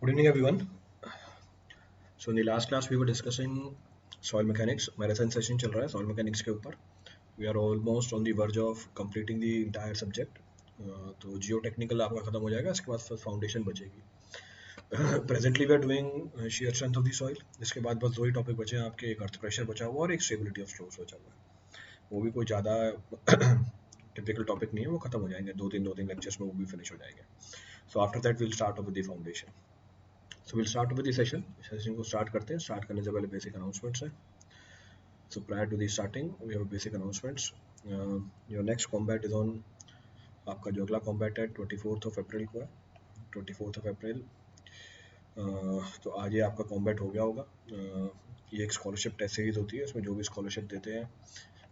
Good evening, everyone. So in the last class we were discussing soil mechanics. Marathon session चल रहा है soil mechanics के ऊपर. We are almost on the verge of completing the entire subject. तो geotechnical आपका खत्म हो जाएगा, इसके बाद फाउंडेशन बचेगी. Presently we are doing shear strength of the soil. इसके बाद बस दो ही टॉपिक बचे हैं आपके, एक अर्थ प्रेशर बचा हुआ और एक स्टेबिलिटी ऑफ स्लोप्स बचा हुआ है. वो भी कोई ज़्यादा टिपिकल टॉपिक नहीं है, वो खत्म हो जाएंगे दो तीन लेक्चर्स में, वो भी फिनिश हो जाएंगे. So after that we'll start off with the foundation. So we'll start with the session. Session को स्टार्ट करते हैं. स्टार्ट करने से पहले बेसिक अनाउंसमेंट्स हैं. So prior to the starting, we have basic announcements. Your next combat is on, आपका जो अगला combat है 24th of April को है. 24th of April. तो आज ये आपका combat हो गया होगा. ये एक स्कॉलरशिप टेस्ट सीरीज होती है, इसमें जो भी स्कॉलरशिप देते हैं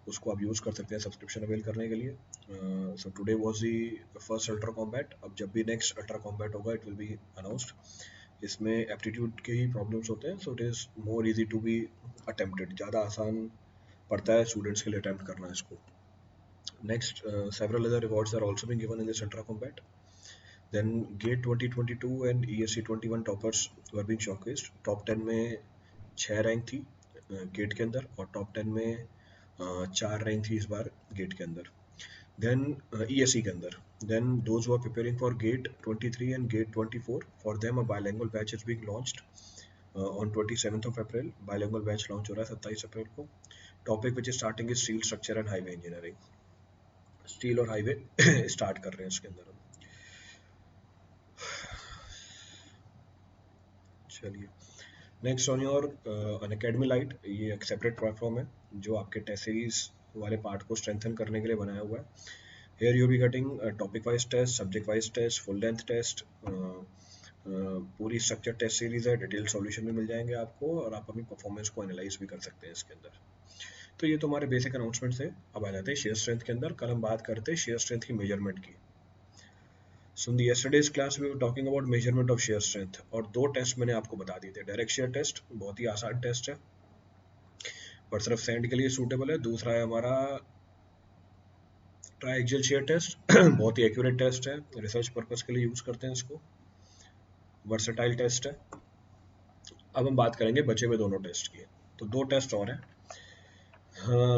उसको आप यूज़ कर सकते हैं सब्सक्रिप्शन अवेल करने के लिए. So today was the first ultra combat. अब जब भी नेक्स्ट अल्ट्रा कॉम्बैट होगा इट विल बी अनाउंस्ड. इसमें एप्टीट्यूड के ही प्रॉब्लम्स होते हैं, so it is more easy to be attempted. ज़्यादा आसान पड़ता है स्टूडेंट्स के लिए अटेम्प्ट करना इसको. Next several other rewards are also being given in this ultra combat. Then GATE 2022 and ESC 21 toppers were being shortlisted. Top 10 में 6 rank थी गेट के अंदर, और टॉप 10 में 4 रैंक थी इस बार गेट के अंदर. Then ESC के अंदर. Then those who are preparing for GATE 23 and GATE 24, for them a bilingual batch is being launched on 27th of April. Bilingual batch launch हो रहा है 27 अप्रैल को. Topic which is starting is steel structure and highway engineering. Steel और highway start कर रहे हैं इसके अंदर. चलिए next on your Unacademy light. ये एक सेपरेट प्लेटफॉर्म है जो आपके टेस्ट सीरीज वाले पार्ट को स्ट्रेंथन करने के लिए बनाया हुआ है. Here you will be getting topic wise test, subject wise test, full length test, पूरी स्ट्रक्चर टेस्ट सीरीज है. डिटेल सॉल्यूशन भी मिल जाएंगे आपको, और आप अपनी परफॉर्मेंस को एनालाइज भी कर सकते हैं इसके अंदर. तो ये तो हमारे बेसिक अनाउंसमेंट है. अब आ जाते हैं शेयर स्ट्रेंथ के अंदर. कल हम बात करते हैं शेयर स्ट्रेंथ की मेजरमेंट की. So in the yesterday's class we were talking about measurement of shear strength, और दो टेस्ट मैंने आपको बता दिए थे. डायरेक्ट शेयर टेस्ट बहुत ही आसान टेस्ट है और सिर्फ सैंड के लिए सूटेबल है. दूसरा है हमारा ट्राइएक्सियल शेयर टेस्ट. बहुत ही एक्यूरेट टेस्ट है, रिसर्च पर्पस के लिए यूज करते हैं इसको. वर्सेटाइल टेस्ट है. अब हम बात करेंगे बचे हुए दोनों टेस्ट की. तो दो टेस्ट और हैं.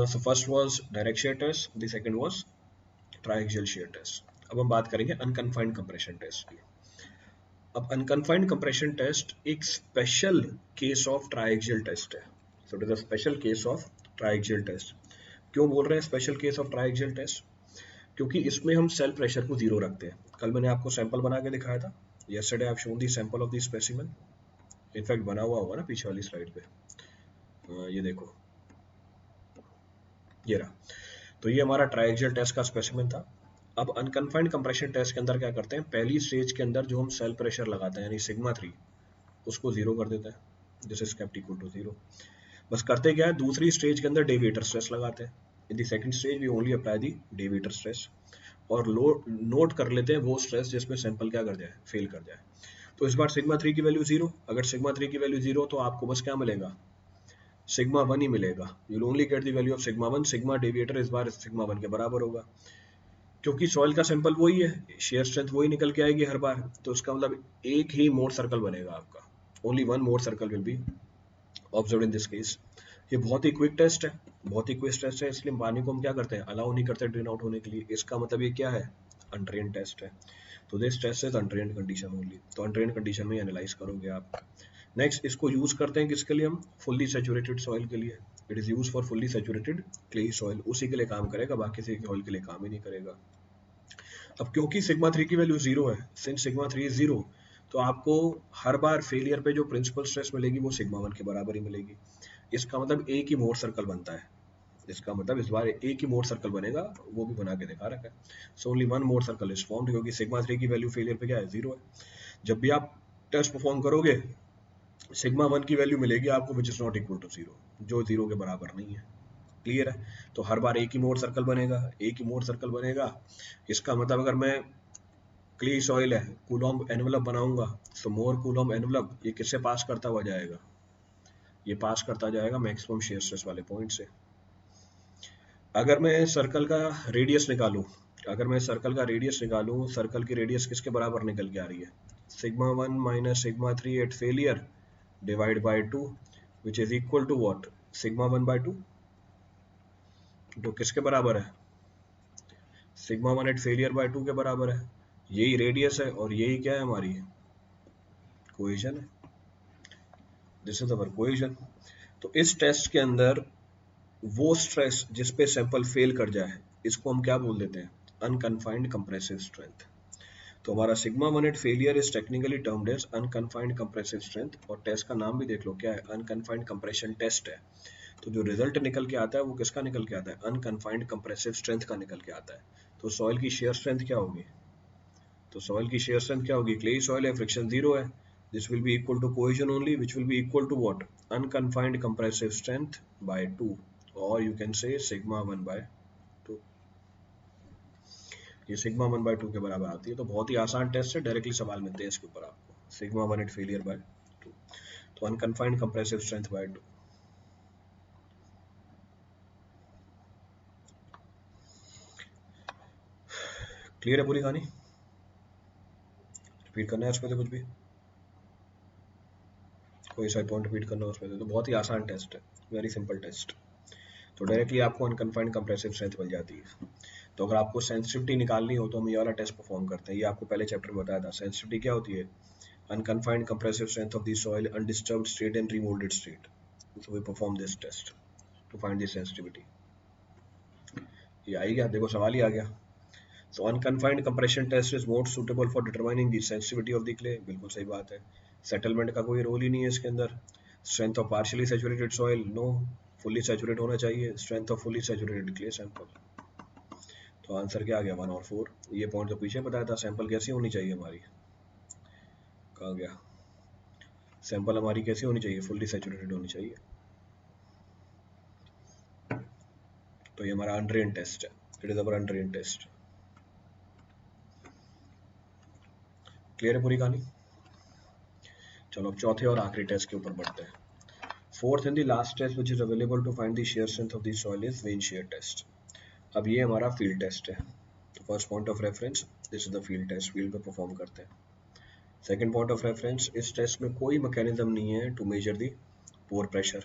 So first was direct shear test, the second was triaxial shear test. अब हम बात करेंगे अनकन्फाइंड कंप्रेशन टेस्ट की. अब अनकन्फाइंड कंप्रेशन टेस्ट एक special case of triaxial test है. So it is a special case of triaxial test. क्यों बोल रहे हैं special case of triaxial test? क्योंकि इसमें हम सेल प्रेशर को जीरो रखते हैं. कल मैंने आपको सैंपल बना के दिखाया था. yesterday I've shown the sample of the specimen. In fact बना हुआ होगा ना पीछे वाली स्लाइड पे. ये देखो, ये रहा. तो ये हमारा ट्राइएक्सियल टेस्ट का स्पेसिमेन था. अब अनकन्फाइंड कंप्रेशन टेस्ट के अंदर क्या करते हैं, पहली स्टेज के अंदर जो हम सेल प्रेशर लगाते हैं यानी सिग्मा 3, उसको जीरो कर देते हैं. This is kept equal to zero. बस करते क्या है, दूसरी स्टेज के अंदर डेविएटर स्ट्रेस लगाते हैं. In the second stage we only apply the deviator stress, और नोट कर लेते हैं वो स्ट्रेस जिसमें सैंपल क्या कर जाए, फेल कर जाए. तो इस बार सिग्मा 3 की वैल्यू जीरो. अगर सिग्मा 3 की वैल्यू जीरो तो आपको बस क्या मिलेगा, सिग्मा 1 ही मिलेगा. You will only get the value of sigma 1. Sigma deviator इस बार सिग्मा 1 के बराबर होगा, क्योंकि सॉइल का सैंपल वही है, शेयर स्ट्रेंथ वही निकल के आएगी हर बार. तो इसका मतलब एक ही मोर सर्कल बनेगा आपका. Only one more circle will be observed in this case. ये बहुत ही क्विक टेस्ट है, बहुत ही क्विक टेस्ट है, इसलिए पानी को हम क्या करते हैं, अलाउ नहीं करते ड्रेन आउट होने के लिए. इसका मतलब ये क्या है, अनट्रेन टेस्ट है. तो this test is undrained condition only. तो अनट्रेन कंडीशन में एनालाइज करोगे आप. नेक्स्ट इसको यूज करते हैं किसके लिए, हम फुल्ली सैचुरेटेड सॉइल के लिए. It is use for fully saturated clay soil. उसी के लिए काम करेगा, बाकी से सॉइल के लिए काम ही नहीं करेगा. अब क्योंकि सिग्मा 3 की वैल्यू जीरो है, सिंस सिग्मा 3 इज जीरो, तो आपको हर बार फेलियर पे जो प्रिंसिपल स्ट्रेस मिलेगी वो सिग्मा 1 के बराबर ही मिलेगी. इसका मतलब एक ही मोर सर्कल बनता है. इसका मतलब इस बार एक ही मोर सर्कल बनेगा, वो भी बना के दिखा रखा है. So only one more circle is formed, क्योंकि सिग्मा 3 की वैल्यू फेलियर पे क्या है, जीरो है. जब भी आप टेस्ट परफॉर्म करोगे सिग्मा 1 की वैल्यू मिलेगी आपको which is not equal to zero, जो जीरो के बराबर नहीं है. क्लियर है. तो हर बार एक ही मोर सर्कल बनेगा, एक ही मोर सर्कल बनेगा. इसका मतलब अगर मैं क्ले सॉइल है, कूलॉम्ब एनवेलप बनाऊंगा, तो मोर कूलॉम्ब एनवेलप ये किससे पास करता हुआ जाएगा, ये पास करता जाएगा मैक्सिमम शेयर स्ट्रेस वाले पॉइंट से. अगर मैं सर्कल का रेडियस निकालूं, अगर मैं सर्कल का रेडियस निकालूं, सर्कल की रेडियस किसके बराबर निकल के आ रही है, sigma 1 minus sigma 3 at failure divide by 2 which is equal to what, sigma 1 by 2, जो किसके बराबर है, सिग्मा 1 एट फेलियर बाय 2 के बराबर है। यही रेडियस है और यही क्या है हमारी कोहेजन है, दिस इज अवर कोहेजन। तो इस टेस्ट के अंदर वो स्ट्रेस जिस पे सैंपल फेल कर जाए इसको हम क्या बोल देते हैं, अनकन्फाइंड कंप्रेसिव स्ट्रेंथ। तो हमारा sigma 1 at failure is technically termed as unconfined compressive strength, और टेस्ट का नाम भी देख लो क्या है, अनकन्फाइंड कंप्रेशन टेस्ट है। तो जो रिजल्ट निकल के आता है वो किसका निकल के आता है, अनकन्फाइंड कंप्रेसिव स्ट्रेंथ का निकल के आता है। तो सॉइल की शेयर स्ट्रेंथ क्या होगी, तो सॉइल की शेयर स्ट्रेंथ क्या होगी, क्लेई सॉइल है, फ्रिक्शन जीरो है, this will be equal to cohesion only which will be equal to what, unconfined compressive strength by 2, और you can say sigma 1 by 2। ये सिग्मा 1 बाय 2 के बराबर आती है। तो बहुत ही आसान टेस्ट है, डायरेक्टली सवाल मिलते हैं इसके ऊपर आपको, सिग्मा 1 एट फेलियर बाय 2, तो unconfined compressive strength by 2। Clear है पूरी कहानी, रिपीट करना है उसमें से कुछ भी, कोई सा पॉइंट रिपीट करना है उसमें से, तो बहुत ही आसान टेस्ट है, वेरी सिंपल टेस्ट। तो डायरेक्टली आपको अनकन्फाइंड कंप्रेसिव स्ट्रेंथ मिल जाती है। तो अगर आपको सेंसिटिविटी निकालनी हो तो हम ये वाला टेस्ट परफॉर्म करते हैं, ये आपको पहले चैप्टर में बताया था। सेंसिटिविटी क्या होती है, unconfined compressive strength of the soil undisturbed state and remoulded state. So we perform this test to find the sensitivity। ये आ ही गया, देखो सवाल ही आ गया। So unconfined compression test is most suitable for determining the sensitivity of the clay, बिल्कुल सही बात है। Settlement का कोई रोल ही नहीं है इसके अंदर। Strength of partially saturated soil, no, fully saturate होना चाहिए। Strength of fully saturated clay sample, तो आंसर क्या आ गया 1 और 4। ये पॉइंट तो पीछे बताया था, सैंपल कैसी होनी चाहिए हमारी, कहाँ गया, सैंपल हमारी कैसी होनी चाहिए, फुल्ली सैचुरेटेड होनी चाहिए। तो ये हमारा अनड्रेन टेस्ट है, it is our undrained test. Clear है पूरी कहानी। चलो अब चौथे और आखिरी टेस्ट के ऊपर बढ़ते हैं। Fourth and the last test which is available to find the shear strength of the soil is vane shear test. अब ये हमारा फील्ड टेस्ट है। तो first point of reference, this is the field test, field पे perform करते हैं। Second point of reference, इस test में कोई मैकेनिज्म नहीं है to measure the pore pressure,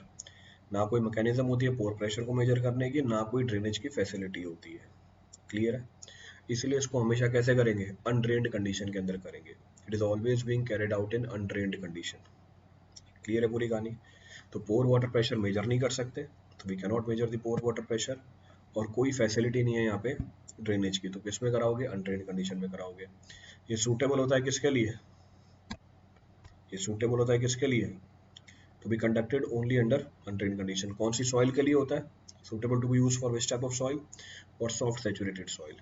ना कोई मैकेनिज्म होती है पोर प्रेशर को मेजर करने की, ना कोई ड्रेनेज की फैसिलिटी होती है। क्लियर है, इसलिए इसको हमेशा कैसे करेंगे, अनड्रेन्ड कंडीशन के अंदर करेंगे। It is always being carried out in undrained condition. Clear है पूरी कहानी। तो पोर वाटर प्रेशर मेजर नहीं कर सकते, तो we can not measure the pore water pressure, और कोई फैसिलिटी नहीं है यहाँ पे ड्रेनेज की, तो किस में कराओगे, अनड्रेन्ड कंडीशन में कराओगे। ये सूटेबल होता है किसके लिए, ये सूटेबल होता है किसके लिए, to be conducted only under undrained condition. कौन सी सॉइल के लिए होता है, suitable to be use for which type of soil, और सॉफ्ट सैचुरेटेड सॉइल।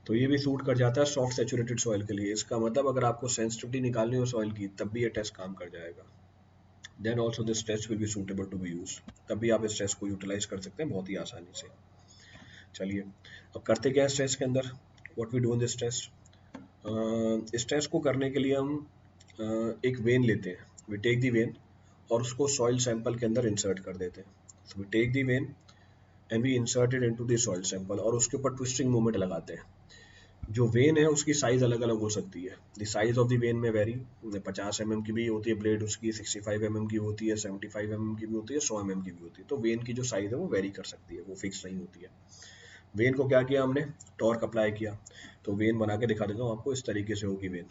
तो ये भी सूट कर जाता है सॉफ्ट सैचुरेटेड सॉइल के लिए। इसका मतलब अगर आपको सेंसिटिविटी निकालनी हो सॉइल की तब भी ये टेस्ट काम कर जाएगा। Then also this test will be suitable to be use, तब भी आप इस टेस्ट को यूटिलाइज कर सकते हैं बहुत ही आसानी से। चलिए अब करते क्या है इस टेस्ट के अंदर, what we do in this test. इस टेस्ट को करने के लिए हम एक वेन लेते हैं, वी टेक दी वेन और उसको सॉइल सैंपल के अंदर इंसर्ट कर देते हैं। So we take the vane and we inserted into the soil sample, और उसके ऊपर ट्विस्टिंग मूवमेंट लगाते हैं। जो वेन है उसकी साइज अलग अलग हो सकती है, the size of the when में वेरी, 50 mm की भी होती है ब्लेड उसकी, 65 mm की होती है, 75 mm की भी होती है, 100 mm की भी होती है। तो वेन की जो साइज है वो वेरी कर सकती है, वो फिक्स नहीं होती है। वेन को क्या किया हमने, टॉर्क अप्लाई किया। तो वेन बना के दिखा देता हूँ आपको, इस तरीके से होगी वेन।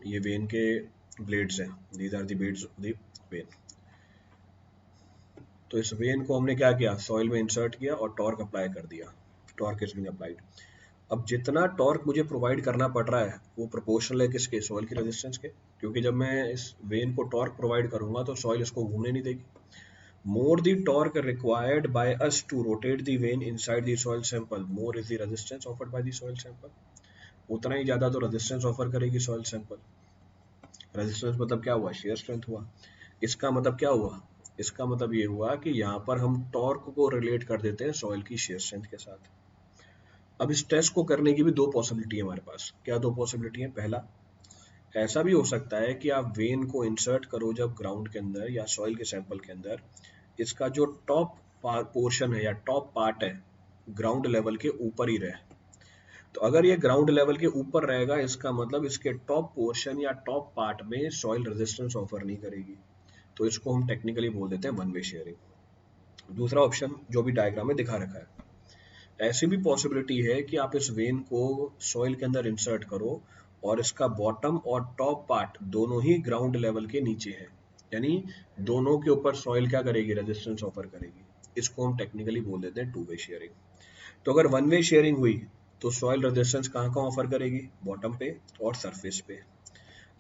ये वेन के ब्लेड्स हैं, these are the blades of the vane. तो इस वेन को हमने क्या किया, सॉइल में इंसर्ट किया और टॉर्क अप्लाई कर दिया, टॉर्क इज बीइंग अप्लाइड। अब जितना टॉर्क मुझे प्रोवाइड करना पड़ रहा है वो प्रोपोर्शनल है किसके, सॉइल की रेजिस्टेंस के, क्योंकि जब मैं इस वेन को टॉर्क प्रोवाइड करूंगा तो सॉइल इसको घूमने नहीं देगी। More the torque required by us to rotate the vane inside the soil sample, more is the resistance offered by the soil sample. उतना ही ज्यादा तो रेजिस्टेंस ऑफर करेगी सॉइल सैंपल। रेजिस्टेंस मतलब क्या हुआ, शेयर स्ट्रेंथ हुआ। इसका मतलब क्या हुआ, इसका मतलब ये हुआ कि यहाँ पर हम टॉर्क को रिलेट कर देते हैं सॉइल की शेयर स्ट्रेंथ के साथ। अब इस टेस्ट को करने की भी दो पॉसिबिलिटी है हमारे पास। क्या दो पॉसिबिलिटी है, पहला ऐसा भी हो सकता है कि आप वेन को इंसर्ट करो जब ग्राउंड के अंदर या सॉइल के सैंपल के अंदर, इसका जो टॉप पोर्शन है या टॉप पार्ट है ग्राउंड लेवल के ऊपर ही रहे, तो अगर ये ग्राउंड लेवल के ऊपर रहेगा, इसका मतलब इसके टॉप पोर्शन या टॉप पार्ट में सॉइल रेजिस्टेंस ऑफर नहीं करेगी, तो इसको हम टेक्निकली बोल देते हैं वन वे शेयरिंग। दूसरा ऑप्शन जो भी डायग्राम में दिखा रखा है, ऐसी भी पॉसिबिलिटी है कि आप इस वेन को सॉइल के अंदर इंसर्ट करो और इसका बॉटम और टॉप पार्ट दोनों ही ग्राउंड लेवल के नीचे है, यानी दोनों के ऊपर सॉइल क्या करेगी, रेजिस्टेंस ऑफर करेगी। इसको हम टेक्निकली बोल देते हैं टू वे शेयरिंग। तो अगर वन वे शेयरिंग हुई तो सॉइल रेजिस्टेंस कहाँ कहाँ ऑफर करेगी, बॉटम पे और सरफेस पे।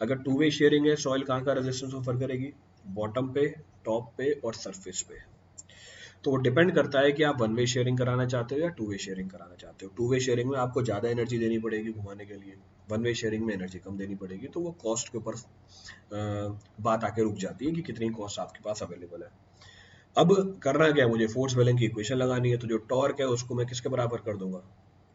अगर टू वे शेयरिंग है, सॉइल कहाँ का रेजिस्टेंस ऑफर करेगी, बॉटम पे, टॉप पे और सरफेस पे। तो वो डिपेंड करता है कि आप वन वे शेयरिंग कराना चाहते हो या टू वे शेयरिंग कराना चाहते हो। टू वे शेयरिंग में आपको ज़्यादा एनर्जी देनी पड़ेगी घुमाने के लिए, वन वे शेयरिंग में एनर्जी कम देनी पड़ेगी, तो वो कॉस्ट के ऊपर बात आके रुक जाती है कि कितनी कॉस्ट आपके पास अवेलेबल है। अब करना क्या है, मुझे फोर्स वेलिंग की इक्वेशन लगानी है, तो जो टॉर्क है उसको मैं किसके बराबर कर दूंगा,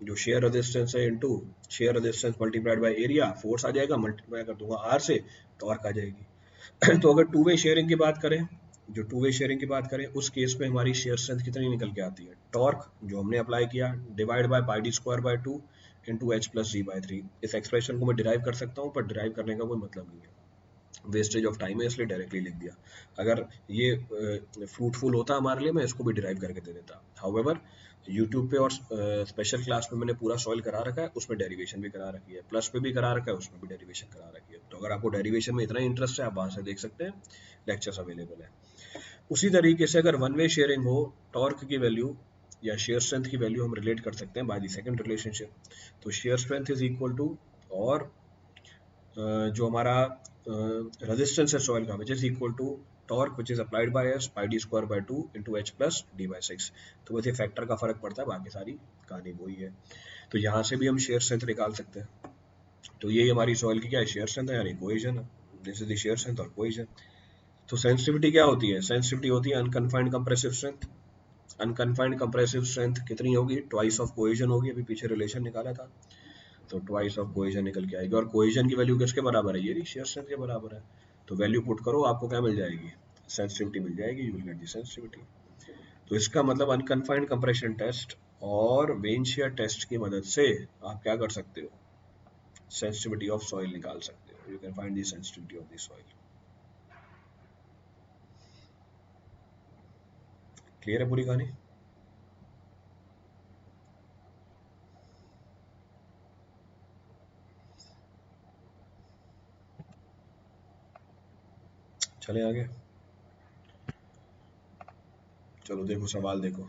जो शेयर रेजिस्टेंस है into shear resistance multiplied by area, force आ जाएगा, मल्टीप्लाई कर दूंगा आर से, टॉर्क आ जाएगी। तो अगर टू वे शेयरिंग की बात करें, जो टू वे शेयरिंग की बात करें, उस केस में हमारी शेयर स्ट्रेंथ कितनी निकल के आती है, टॉर्क जो हमने अप्लाई किया divide by pi D square by 2 into H plus G by 3। इस एक्सप्रेशन को मैं डिराइव कर सकता हूँ, पर डिराइव करने का कोई मतलब नहीं है, वेस्टेज ऑफ टाइम है, इसलिए डायरेक्टली लिख दिया। अगर ये फ्रूटफुल होता हमारे लिए, मैं इसको भी डिराइव करके दे देता। हाउएवर यूट्यूब पे और स्पेशल क्लास में मैंने पूरा सॉल्व करा रखा है, उसमें डेरिवेशन भी करा रखी है, प्लस पे भी करा रखा है, उसमें भी डेरिवेशन करा रखी है। तो अगर आपको डेरिवेशन में इतना इंटरेस्ट है, आप वहाँ से देख सकते हैं, लेक्चर्स अवेलेबल है। उसी तरीके से अगर वन वे शेयरिंग हो, टॉर्क की वैल्यू या शेयर स्ट्रेंथ की वैल्यू हम रिलेट कर सकते हैं बाय द सेकंड रिलेशनशिप। तो shear strength is equal to, और जो हमारा रेजिस्टेंस है सॉइल का, which is equal to torque which is applied by S pi D square by 2 into H plus D by 6। तो वैसे फैक्टर का फर्क पड़ता है, बाकी सारी कहानी वही है। तो यहाँ से भी हम शेयर स्ट्रेंथ निकाल सकते हैं। तो ये हमारी सॉइल की क्या है, शेयर स्ट्रेंथ है, यानी कोहेजन है। This is the share strength और कोहेजन। तो सेंसिटिविटी क्या होती है, सेंसिटिविटी होती है unconfined compressive strength. Unconfined compressive strength कितनी होगी, ट्वाइस ऑफ कोहेजन होगी, अभी पीछे रिलेशन निकाला था, तो ट्वाइस ऑफ कोहेजन निकल के आएगी। और कोहेजन की वैल्यू किसके बराबर है, ये शेयर स्ट्रेंथ के बराबर है। तो वैल्यू पुट करो, आपको क्या मिल जाएगी, सेंसिटिविटी मिल जाएगी, you will get the sensitivity. तो इसका मतलब अनकन्फाइंड कंप्रेशन टेस्ट और वेन शेयर टेस्ट की मदद से आप क्या कर सकते हो, सेंसिटिविटी ऑफ सॉइल निकाल सकते हो। You can find the sensitivity of the soil. Clear है पूरी कहानी। चले आगे, चलो देखो सवाल देखो।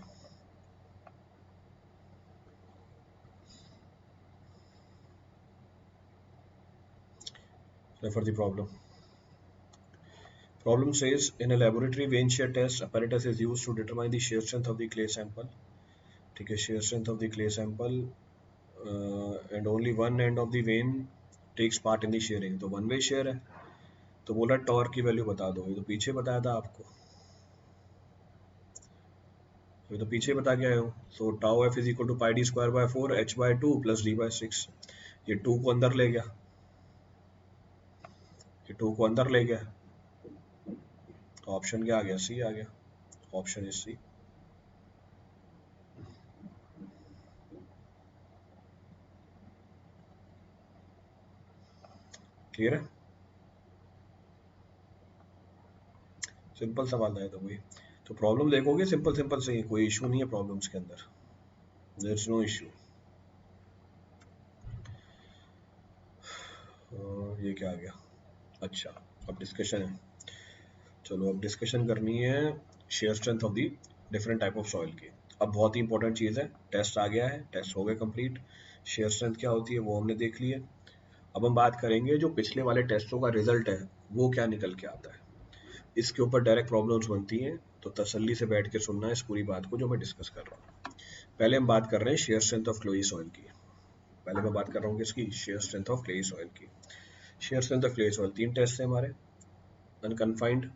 Refer the problem. Problem says in a laboratory vein shear test apparatus is used to determine the shear strength of the clay sample. ठीक है, shear strength of the clay sample and only one end of the vein takes part in the shearing. तो one way shear है, तो बोला torque की value बता दो। ये तो पीछे बताया था आपको, ये तो पीछे बता के आए हो। So tau F is equal to pi D square by 4 H by 2 plus D by 6। ये 2 को अंदर ले गया, ये 2 को अंदर ले गया, तो ऑप्शन क्या आ गया, सी आ गया। Option is C. क्लियर है, सिंपल सवाल है तो कोई। तो प्रॉब्लम देखोगे सिंपल सिंपल से ही, कोई इशू नहीं है प्रॉब्लम्स के अंदर, देयर इज नो इशू। ये क्या आ गया, अच्छा अब डिस्कशन है। चलो अब डिस्कशन करनी है share strength of the different type of soil की। अब बहुत ही इंपॉर्टेंट चीज़ है, टेस्ट आ गया है, टेस्ट हो गया कंप्लीट, शेयर स्ट्रेंथ क्या होती है वो हमने देख लिया। अब हम बात करेंगे जो पिछले वाले टेस्टों का रिजल्ट है वो क्या निकल के आता है, इसके ऊपर डायरेक्ट प्रॉब्लम्स बनती हैं। तो तसल्ली से बैठ के सुनना है इस पूरी बात को जो मैं डिस्कस कर रहा हूँ। पहले हम बात कर रहे हैं shear strength of clay soil की। पहले मैं बात कर रहा हूँ किसकी, shear strength of clay soil की। Shear strength of clay soil, 3 test है हमारे, unconfined,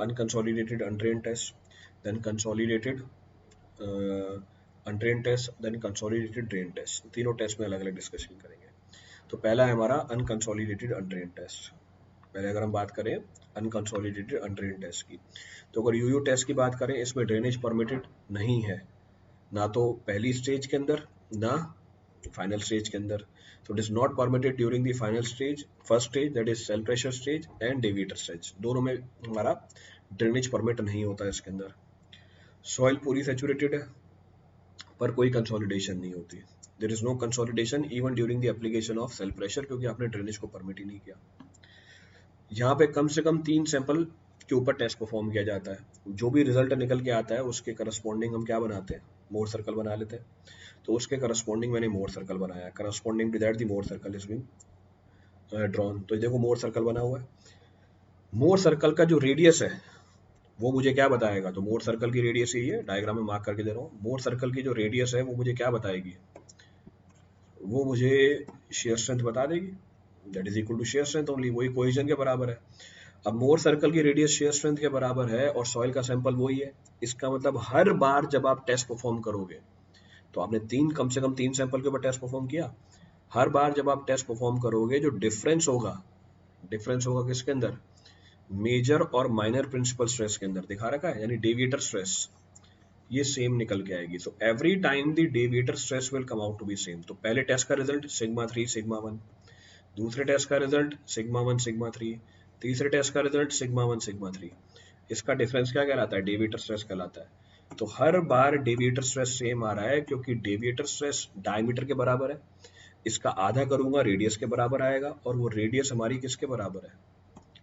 unconsolidated undrained test, then consolidated undrained test, then consolidated drain test। तीनों टेस्ट में अलग अलग डिस्कशन करेंगे। तो पहला है हमारा अनकंसोलिडेटेड अनड्रेन टेस्ट। पहले अगर हम बात करें अनकंसोलिडेटेड अनड्रेन टेस्ट की, तो अगर यूयू टेस्ट की बात करें, इसमें ड्रेनेज परमिटेड नहीं है, ना तो पहली स्टेज के अंदर, ना फाइनल स्टेज के अंदर। So it is not permitted during the final stage, first stage that is cell pressure stage and deviator stage, दोनों में हमारा ड्रेनेज परमिट नहीं होता है इसके अंदर। सॉइल पूरी सेचुरेटेड है पर कोई कंसोलिडेशन नहीं होती, there is no consolidation even during the application of cell pressure, क्योंकि आपने ड्रेनेज को परमिट ही नहीं किया। यहाँ पे कम से कम 3 सैंपल के ऊपर टेस्ट परफॉर्म किया जाता है। जो भी रिजल्ट निकल के आता है उसके करस्पॉन्डिंग हम क्या बनाते हैं, मोर सर्कल बना लेते हैं। तो उसके करस्पॉन्डिंग मैंने मोर सर्कल बनाया, corresponding to that the Mohr circle is being drawn. तो देखो मोर सर्कल बना हुआ है। मोर सर्कल का जो रेडियस है वो मुझे क्या बताएगा, तो मोर सर्कल की रेडियस यही है, डायग्राम में मार्क करके दे रहा हूँ। मोर सर्कल की जो रेडियस है वो मुझे क्या बताएगी, वो मुझे शेयर स्ट्रेंथ बता देगी, that is equal to shear strength only, वही कोहेजन के बराबर है। अब मोर सर्कल की रेडियस शेयर स्ट्रेंथ के बराबर है और सॉइल का सैंपल वही है, इसका मतलब हर बार जब आप टेस्ट परफॉर्म करोगे, तो आपने कम से कम 3 सैंपल के ऊपर टेस्ट परफॉर्म किया, हर बार जब आप टेस्ट परफॉर्म करोगे जो डिफरेंस होगा किसके अंदर, मेजर और माइनर प्रिंसिपल स्ट्रेस के अंदर दिखा रखा है, यानी डेविएटर स्ट्रेस, ये सेम निकल के आएगी। So every time the deviator stress will come out to be same. तो पहले टेस्ट का रिजल्ट सिग्मा 3 सिग्मा 1, दूसरे टेस्ट का रिजल्ट सिग्मा 1 सिग्मा 3, तीसरे टेस्ट का रिजल्ट सिग्मा 1 सिग्मा 3। इसका डिफरेंस क्या कहलाता है, डेविएटर स्ट्रेस कहलाता है। तो हर बार डेविएटर स्ट्रेस सेम आ रहा है क्योंकि डेविएटर स्ट्रेस डायमीटर के बराबर है, इसका आधा करूंगा रेडियस के बराबर आएगा, और वो रेडियस हमारी किसके बराबर है,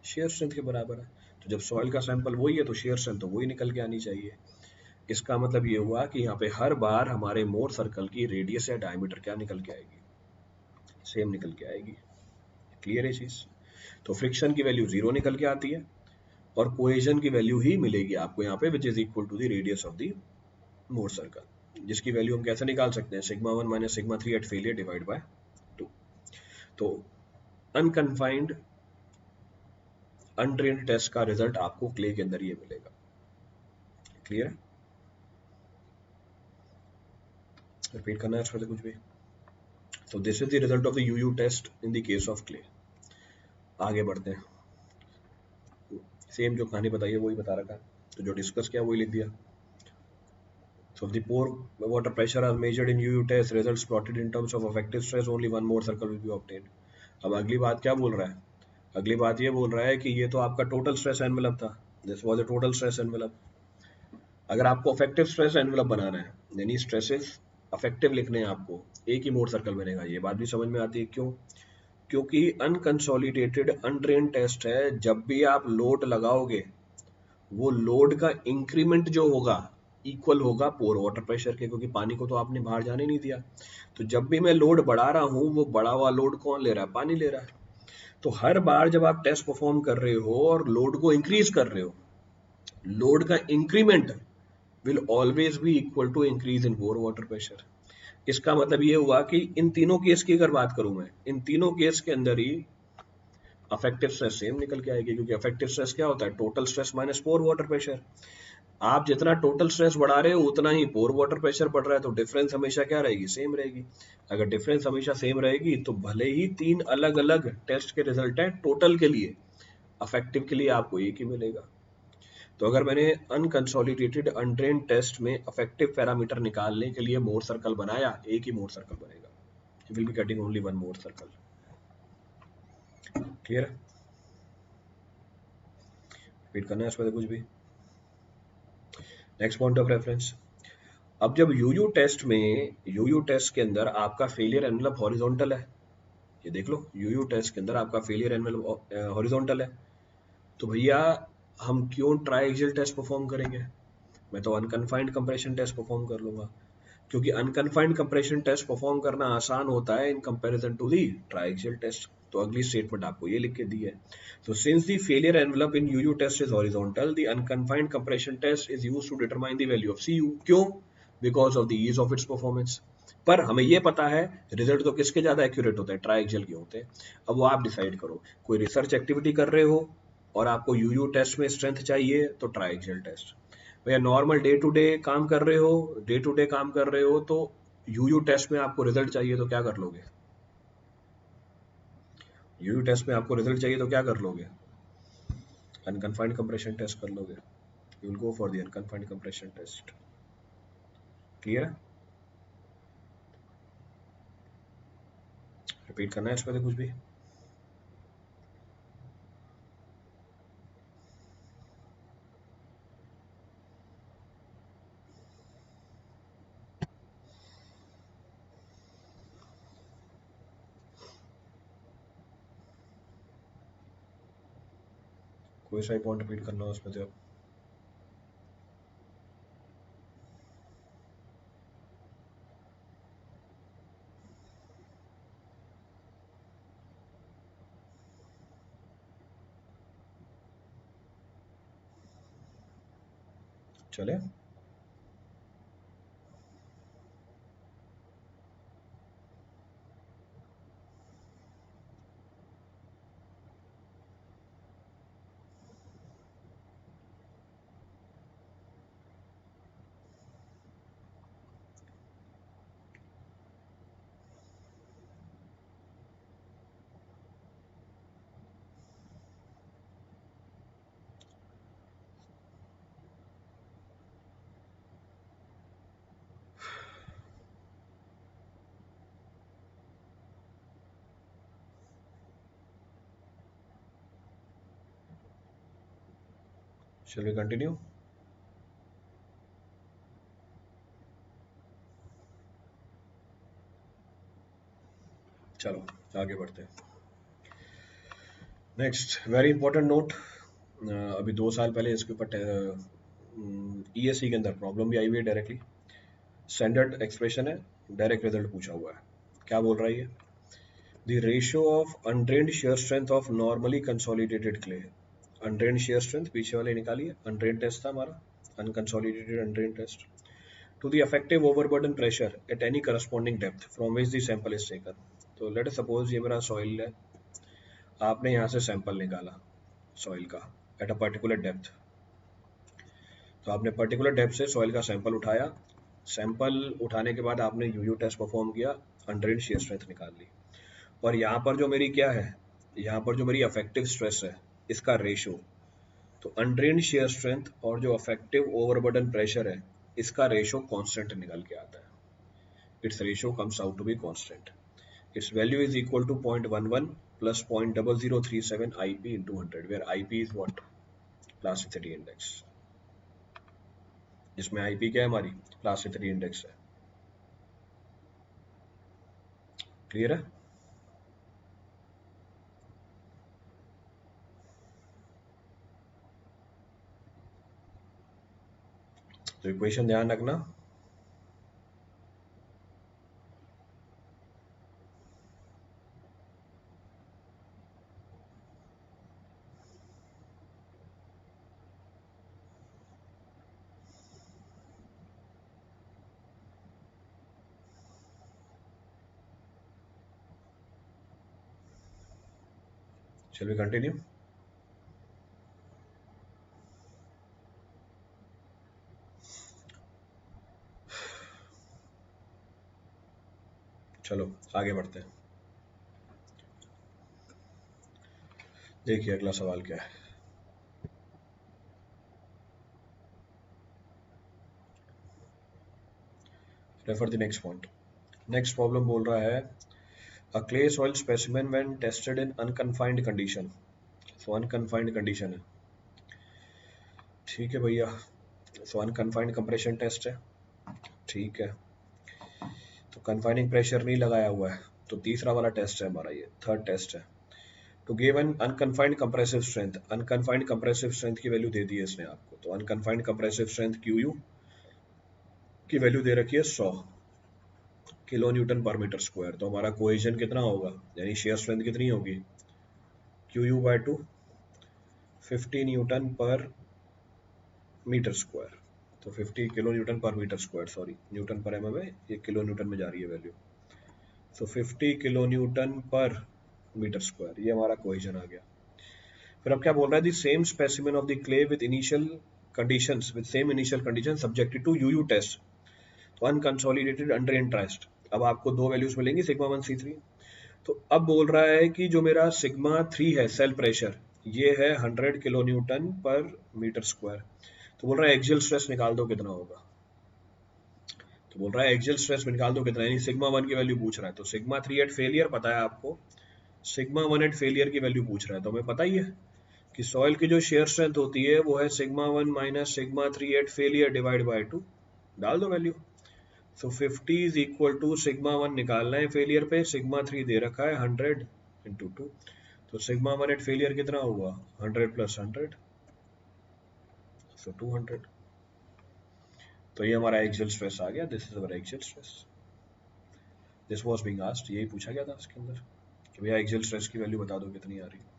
शेयर स्ट्रेंथ के बराबर है। तो जब सॉइल का सैंपल वही है तो शेयर स्ट्रेंथ तो वही निकल के आनी चाहिए। इसका मतलब ये हुआ कि यहाँ पे हर बार हमारे मोर सर्कल की रेडियस या डायमीटर क्या निकल के आएगी, सेम निकल के आएगी। क्लियर है चीज। तो फ्रिक्शन की वैल्यू 0 निकल के आती है और कोहेजन की वैल्यू ही मिलेगी आपको यहाँ पे, which is equal to the radius of the Mohr circle, जिसकी वैल्यू हम कैसे निकाल सकते हैं, sigma 1 minus sigma 3 at failure divide by 2। तो अनकन्फाइंड अनट्रेन्ड टेस्ट का रिजल्ट आपको क्ले के अंदर ये मिलेगा। क्लियर है, रिपीट करना है इसमें से कुछ भी। तो this is the result of the UU test in the case of clay. आगे बढ़ते हैं, सेम जो कहानी बताई है वही बता रखा है, तो जो डिस्कस किया वही लिख दिया। So if the pore water pressure are measured in UU test, results plotted in terms of effective stress, only one more circle will be obtained. अब अगली बात क्या बोल रहा है, अगली बात ये बोल रहा है कि ये तो आपका टोटल स्ट्रेस एनवेलप था, this was a total stress envelope. अगर आपको अफेक्टिव स्ट्रेस एनवेलप बनाना है, यानी स्ट्रेसेस अफेक्टिव लिखने हैं आपको, एक ही मोड सर्कल बनेगा। ये बात भी समझ में आती है क्यों, क्योंकि अनकंसोलिडेटेड अनट्रेन टेस्ट है, जब भी आप लोड लगाओगे वो लोड का इंक्रीमेंट जो होगा इक्वल होगा पोर वाटर प्रेशर के, क्योंकि पानी को तो आपने बाहर जाने नहीं दिया। तो जब भी मैं लोड बढ़ा रहा हूं वो बढ़ा हुआ लोड कौन ले रहा है, पानी ले रहा है। तो हर बार जब आप टेस्ट परफॉर्म कर रहे हो और लोड को इंक्रीज कर रहे हो, लोड का increment will always be equal to increase in pore water pressure. इसका मतलब ये हुआ कि इन तीनों केस की अगर बात करूं मैं, इन तीनों केस के अंदर ही अफेक्टिव स्ट्रेस सेम निकल के आएगी, क्योंकि अफेक्टिव स्ट्रेस क्या होता है, टोटल स्ट्रेस माइनस पोर वाटर प्रेशर। आप जितना टोटल स्ट्रेस बढ़ा रहे हो उतना ही पोर वाटर प्रेशर बढ़ रहा है, तो डिफरेंस हमेशा क्या रहेगी, सेम रहेगी। अगर डिफरेंस हमेशा सेम रहेगी तो भले ही 3 अलग अलग टेस्ट के रिजल्ट हैं, टोटल के लिए अफेक्टिव के लिए आपको एक ही मिलेगा। तो अगर मैंने अनकंसोलिडेटेड अनट्रेन्ड टेस्ट में अफेक्टिव पैरामीटर निकालने के लिए मोर सर्कल बनाया, एक ही मोर सर्कल बनेगा, you will be getting only one more circle. Clear है, रिपीट करना है इसमें कुछ भी। नेक्स्ट पॉइंट ऑफ रेफरेंस, अब जब यूयू टेस्ट में, यूयू टेस्ट के अंदर आपका फेलियर एनवेलप हॉरिजॉन्टल है, ये देख लो यूयू टेस्ट के अंदर आपका फेलियर एनवेलप हॉरिजॉन्टल है, तो भैया हम क्यों ट्राइएक्सियल टेस्ट परफॉर्म करेंगे, मैं तो अनकन्फाइंड कंप्रेशन टेस्ट परफॉर्म कर लूंगा, क्योंकि अनकन्फाइंड कंप्रेशन टेस्ट परफॉर्म करना आसान होता है in comparison to the triaxial test. तो अगली स्टेटमेंट आपको ये लिख के दी है, तो since the failure envelope in UU test is horizontal, the unconfined compression test is used to determine the value of CU. क्यों, because of the ease of its performance. पर हमें ये पता है रिजल्ट तो किसके ज्यादा एक्यूरेट होते हैं, ट्राइएक्सियल के होते हैं। अब वो आप डिसाइड करो, कोई रिसर्च एक्टिविटी कर रहे हो और आपको यूयू टेस्ट में स्ट्रेंथ चाहिए तो ट्राइएक्सियल टेस्ट, भैया नॉर्मल डे टू डे काम कर रहे हो, डे टू डे काम कर रहे हो तो यूयू टेस्ट में आपको रिजल्ट चाहिए तो क्या कर लोगे, यूयू टेस्ट में आपको रिजल्ट चाहिए तो क्या कर लोगे, अनकन्फाइंड कंप्रेशन टेस्ट कर लोगे, you will go for the unconfined compression test. Clear है, रिपीट करना है इस पे से कुछ भी? कोई सा ही पॉइंट रिपीट करना हो उसमें से अब? चले? Shall we continue? चलो आगे बढ़ते हैं। नेक्स्ट वेरी इंपॉर्टेंट नोट, अभी 2 साल पहले इसके ऊपर ईएससी के अंदर प्रॉब्लम भी आई हुई है डायरेक्टली। स्टैंडर्ड एक्सप्रेशन है, डायरेक्ट रिजल्ट पूछा हुआ है। क्या बोल रहा है ये? The ratio of undrained shear strength of normally consolidated clay. Undrained shear strength पीछे वाले निकालिए, अनड्रेन्ड टेस्ट था हमारा, unconsolidated undrained test, to the effective overburden pressure at any corresponding depth from which the sample is taken। तो let suppose ये मेरा soil है, आपने यहाँ से सैंपल निकाला सॉइल का एट अ पर्टिकुलर डेप्थ। तो आपने पर्टिकुलर डेप्थ से सॉइल का सैंपल उठाया, सैंपल उठाने के बाद आपने यूयू टेस्ट परफॉर्म किया, अनड्रेन्ड shear स्ट्रेंथ निकाल ली। और यहाँ पर जो मेरी क्या है, यहाँ पर जो मेरी अफेक्टिव स्ट्रेस है इसका रेशो, तो अनड्रेन्ड shear स्ट्रेंथ और जो अफेक्टिव ओवरबर्डन प्रेशर है इसका रेशो कांस्टेंट निकल के आता है। Its ratio comes out to be constant. Its value is equal to 0.11 plus 0.0037 IP into 100, where IP is what? Plasticity index, जिसमें IP क्या है हमारी? प्लास्टिसिटी इंडेक्स है। क्लियर है? तो इक्वेशन ध्यान रखना, शैल वी कंटिन्यू? चलो आगे बढ़ते हैं। देखिए अगला सवाल क्या है। Refer the next point. Next problem बोल रहा है a clay soil specimen when tested in unconfined condition. So unconfined condition है, ठीक है भैया। सो अनकन्फाइंड कंप्रेशन टेस्ट है, ठीक है। तो कन्फाइनिंग प्रेशर नहीं लगाया हुआ है, तो तीसरा वाला टेस्ट है हमारा, ये थर्ड टेस्ट है। To give an unconfined compressive strength, unconfined compressive strength की वैल्यू दे दी है इसने आपको। तो अनकन्फाइंड कंप्रेसिव स्ट्रेंथ क्यू की वैल्यू दे रखी है 100 kilo newton per metre square. तो हमारा कोहेजन कितना होगा, यानी शेयर स्ट्रेंथ कितनी होगी? Q/2 50 Newton per metre square. तो 50 kilo newton per metre square, sorry newton per mm है, ये किलो न्यूटन में जा रही है वैल्यू। तो 50 kilo newton per metre square, ये हमारा कोहेजन आ गया। फिर अब क्या बोल रहा है, the same specimen of the clay with initial conditions, with same initial condition subjected to UU test, तो अनकंसोलिडेटेड अंडर टेस्ट। अब आपको दो वैल्यूज मिलेंगी सिग्मा 1 C3। तो अब बोल रहा है कि जो मेरा सिग्मा 3 है सेल प्रेशर, ये है 100 kilo newton per metre square. तो बोल रहा है एक्सियल स्ट्रेस निकाल दो कितना होगा। तो तो बोल रहा है एक्सियल स्ट्रेस निकाल दो कितना, यानी सिग्मा 1 की वैल्यू पूछ रहा है। तो सिग्मा 3 एट फेलियर पता है आपको, सिग्मा 1 एट फेलियर की वैल्यू पूछ रहा है। तो हमें पता ही है कि सॉइल की जो शेयर स्ट्रेंथ होती है वो है sigma 1 minus sigma 3 at failure divide by 2। डाल दो value. So 50 is equal to sigma 1 निकालना है फेलियर पे, सिग्मा 3 दे रखा है 100 इंटू 2। तो सिग्मा 1 एट फेलियर कितना हुआ, 100 प्लस 100, सो 200। तो ये हमारा एक्सियल स्ट्रेस आ गया, this is our axial stress. This was being asked, यही पूछा गया था इसके अंदर कि भैया एक्सियल स्ट्रेस की वैल्यू बता दो कितनी आ रही है।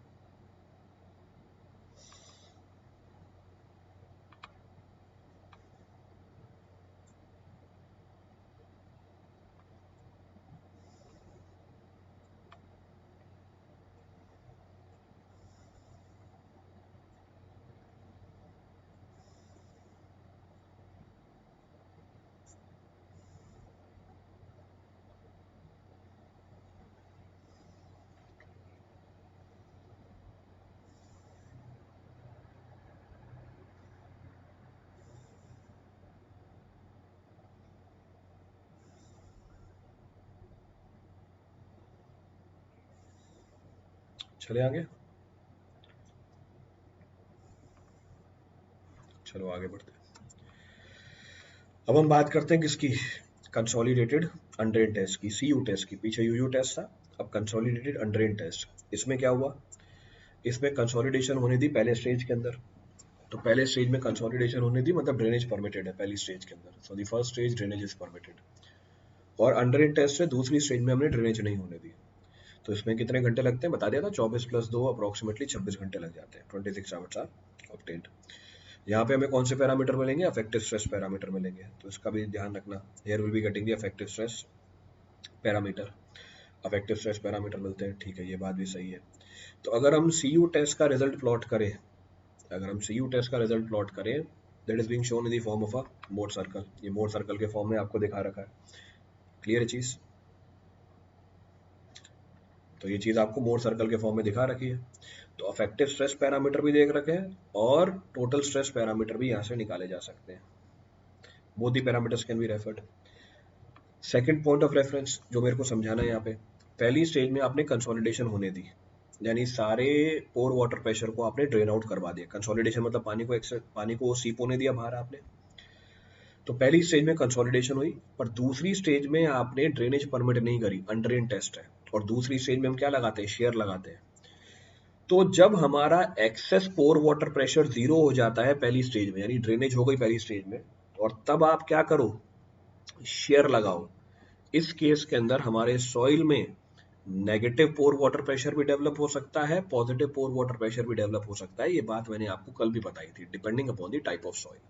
चले आगे, चलो आगे बढ़ते हैं। अब हम बात करते हैं किसकी, कंसोलिडेटेड अंडरइन टेस्ट की, सीयू टेस्ट की। पीछे यूयू टेस्ट था, अब कंसोलिडेटेड अंडरइन टेस्ट। इसमें क्या हुआ, इसमें कंसोलिडेशन होने दी पहले स्टेज के अंदर। तो पहले स्टेज में कंसोलिडेशन होने दी, मतलब ड्रेनेज परमिटेड है पहली स्टेज के अंदर। So the first stage drainage is permitted. और अंडरइन टेस्ट से दूसरी स्टेज में हमने ड्रेनेज नहीं होने दी। तो इसमें कितने घंटे लगते हैं बता दिया था, 24 प्लस 2 अप्रोक्सीमेटली 26 घंटे लग जाते हैं। 26 आवर्स आर ऑब्टेन्ड। यहाँ पे हमें कौन से पैरामीटर मिलेंगे, अफेक्टिव स्ट्रेस पैरामीटर मिलेंगे। तो इसका भी ध्यान रखना, here will be getting the affective stress parameter. Affective stress parameter मिलते हैं, ठीक है, ये बात भी सही है। तो अगर हम सी यू टेस्ट का रिजल्ट प्लॉट करें, अगर हम सी यू टेस्ट का रिजल्ट प्लॉट करें, that is being shown in the form of a mode circle. ये मोड सर्कल के फॉर्म में आपको दिखा रखा है, क्लियर है चीज। तो ये चीज आपको मोड सर्कल के फॉर्म में दिखा रखी है। तो अफेक्टिव स्ट्रेस पैरामीटर भी देख रखे हैं और टोटल स्ट्रेस पैरामीटर भी यहाँ से निकाले जा सकते हैं। Both the parameters can be referred. Second point of reference जो मेरे को समझाना है यहाँ पे, पहली स्टेज में आपने कंसोलिडेशन होने दी, यानी सारे पोर वाटर प्रेशर को आपने ड्रेन आउट करवा दिया। कंसोलिडेशन मतलब पानी को सीप होने दिया बाहर आपने। तो पहली स्टेज में कंसोलिडेशन हुई, पर दूसरी स्टेज में आपने ड्रेनेज परमिट नहीं करी, अंडरइन टेस्ट है। और दूसरी स्टेज में हम क्या लगाते हैं, शेयर लगाते हैं। तो जब हमारा access pore water pressure zero हो जाता है पहली स्टेज में, यानी ड्रेनेज हो गई पहली स्टेज में, और तब आप क्या करो, शेयर लगाओ। इस केस के अंदर हमारे सॉइल में नेगेटिव पोर वाटर प्रेशर भी डेवलप हो सकता है, पॉजिटिव पोर वाटर प्रेशर भी डेवलप हो सकता है। ये बात मैंने आपको कल भी बताई थी, depending upon the type of soil.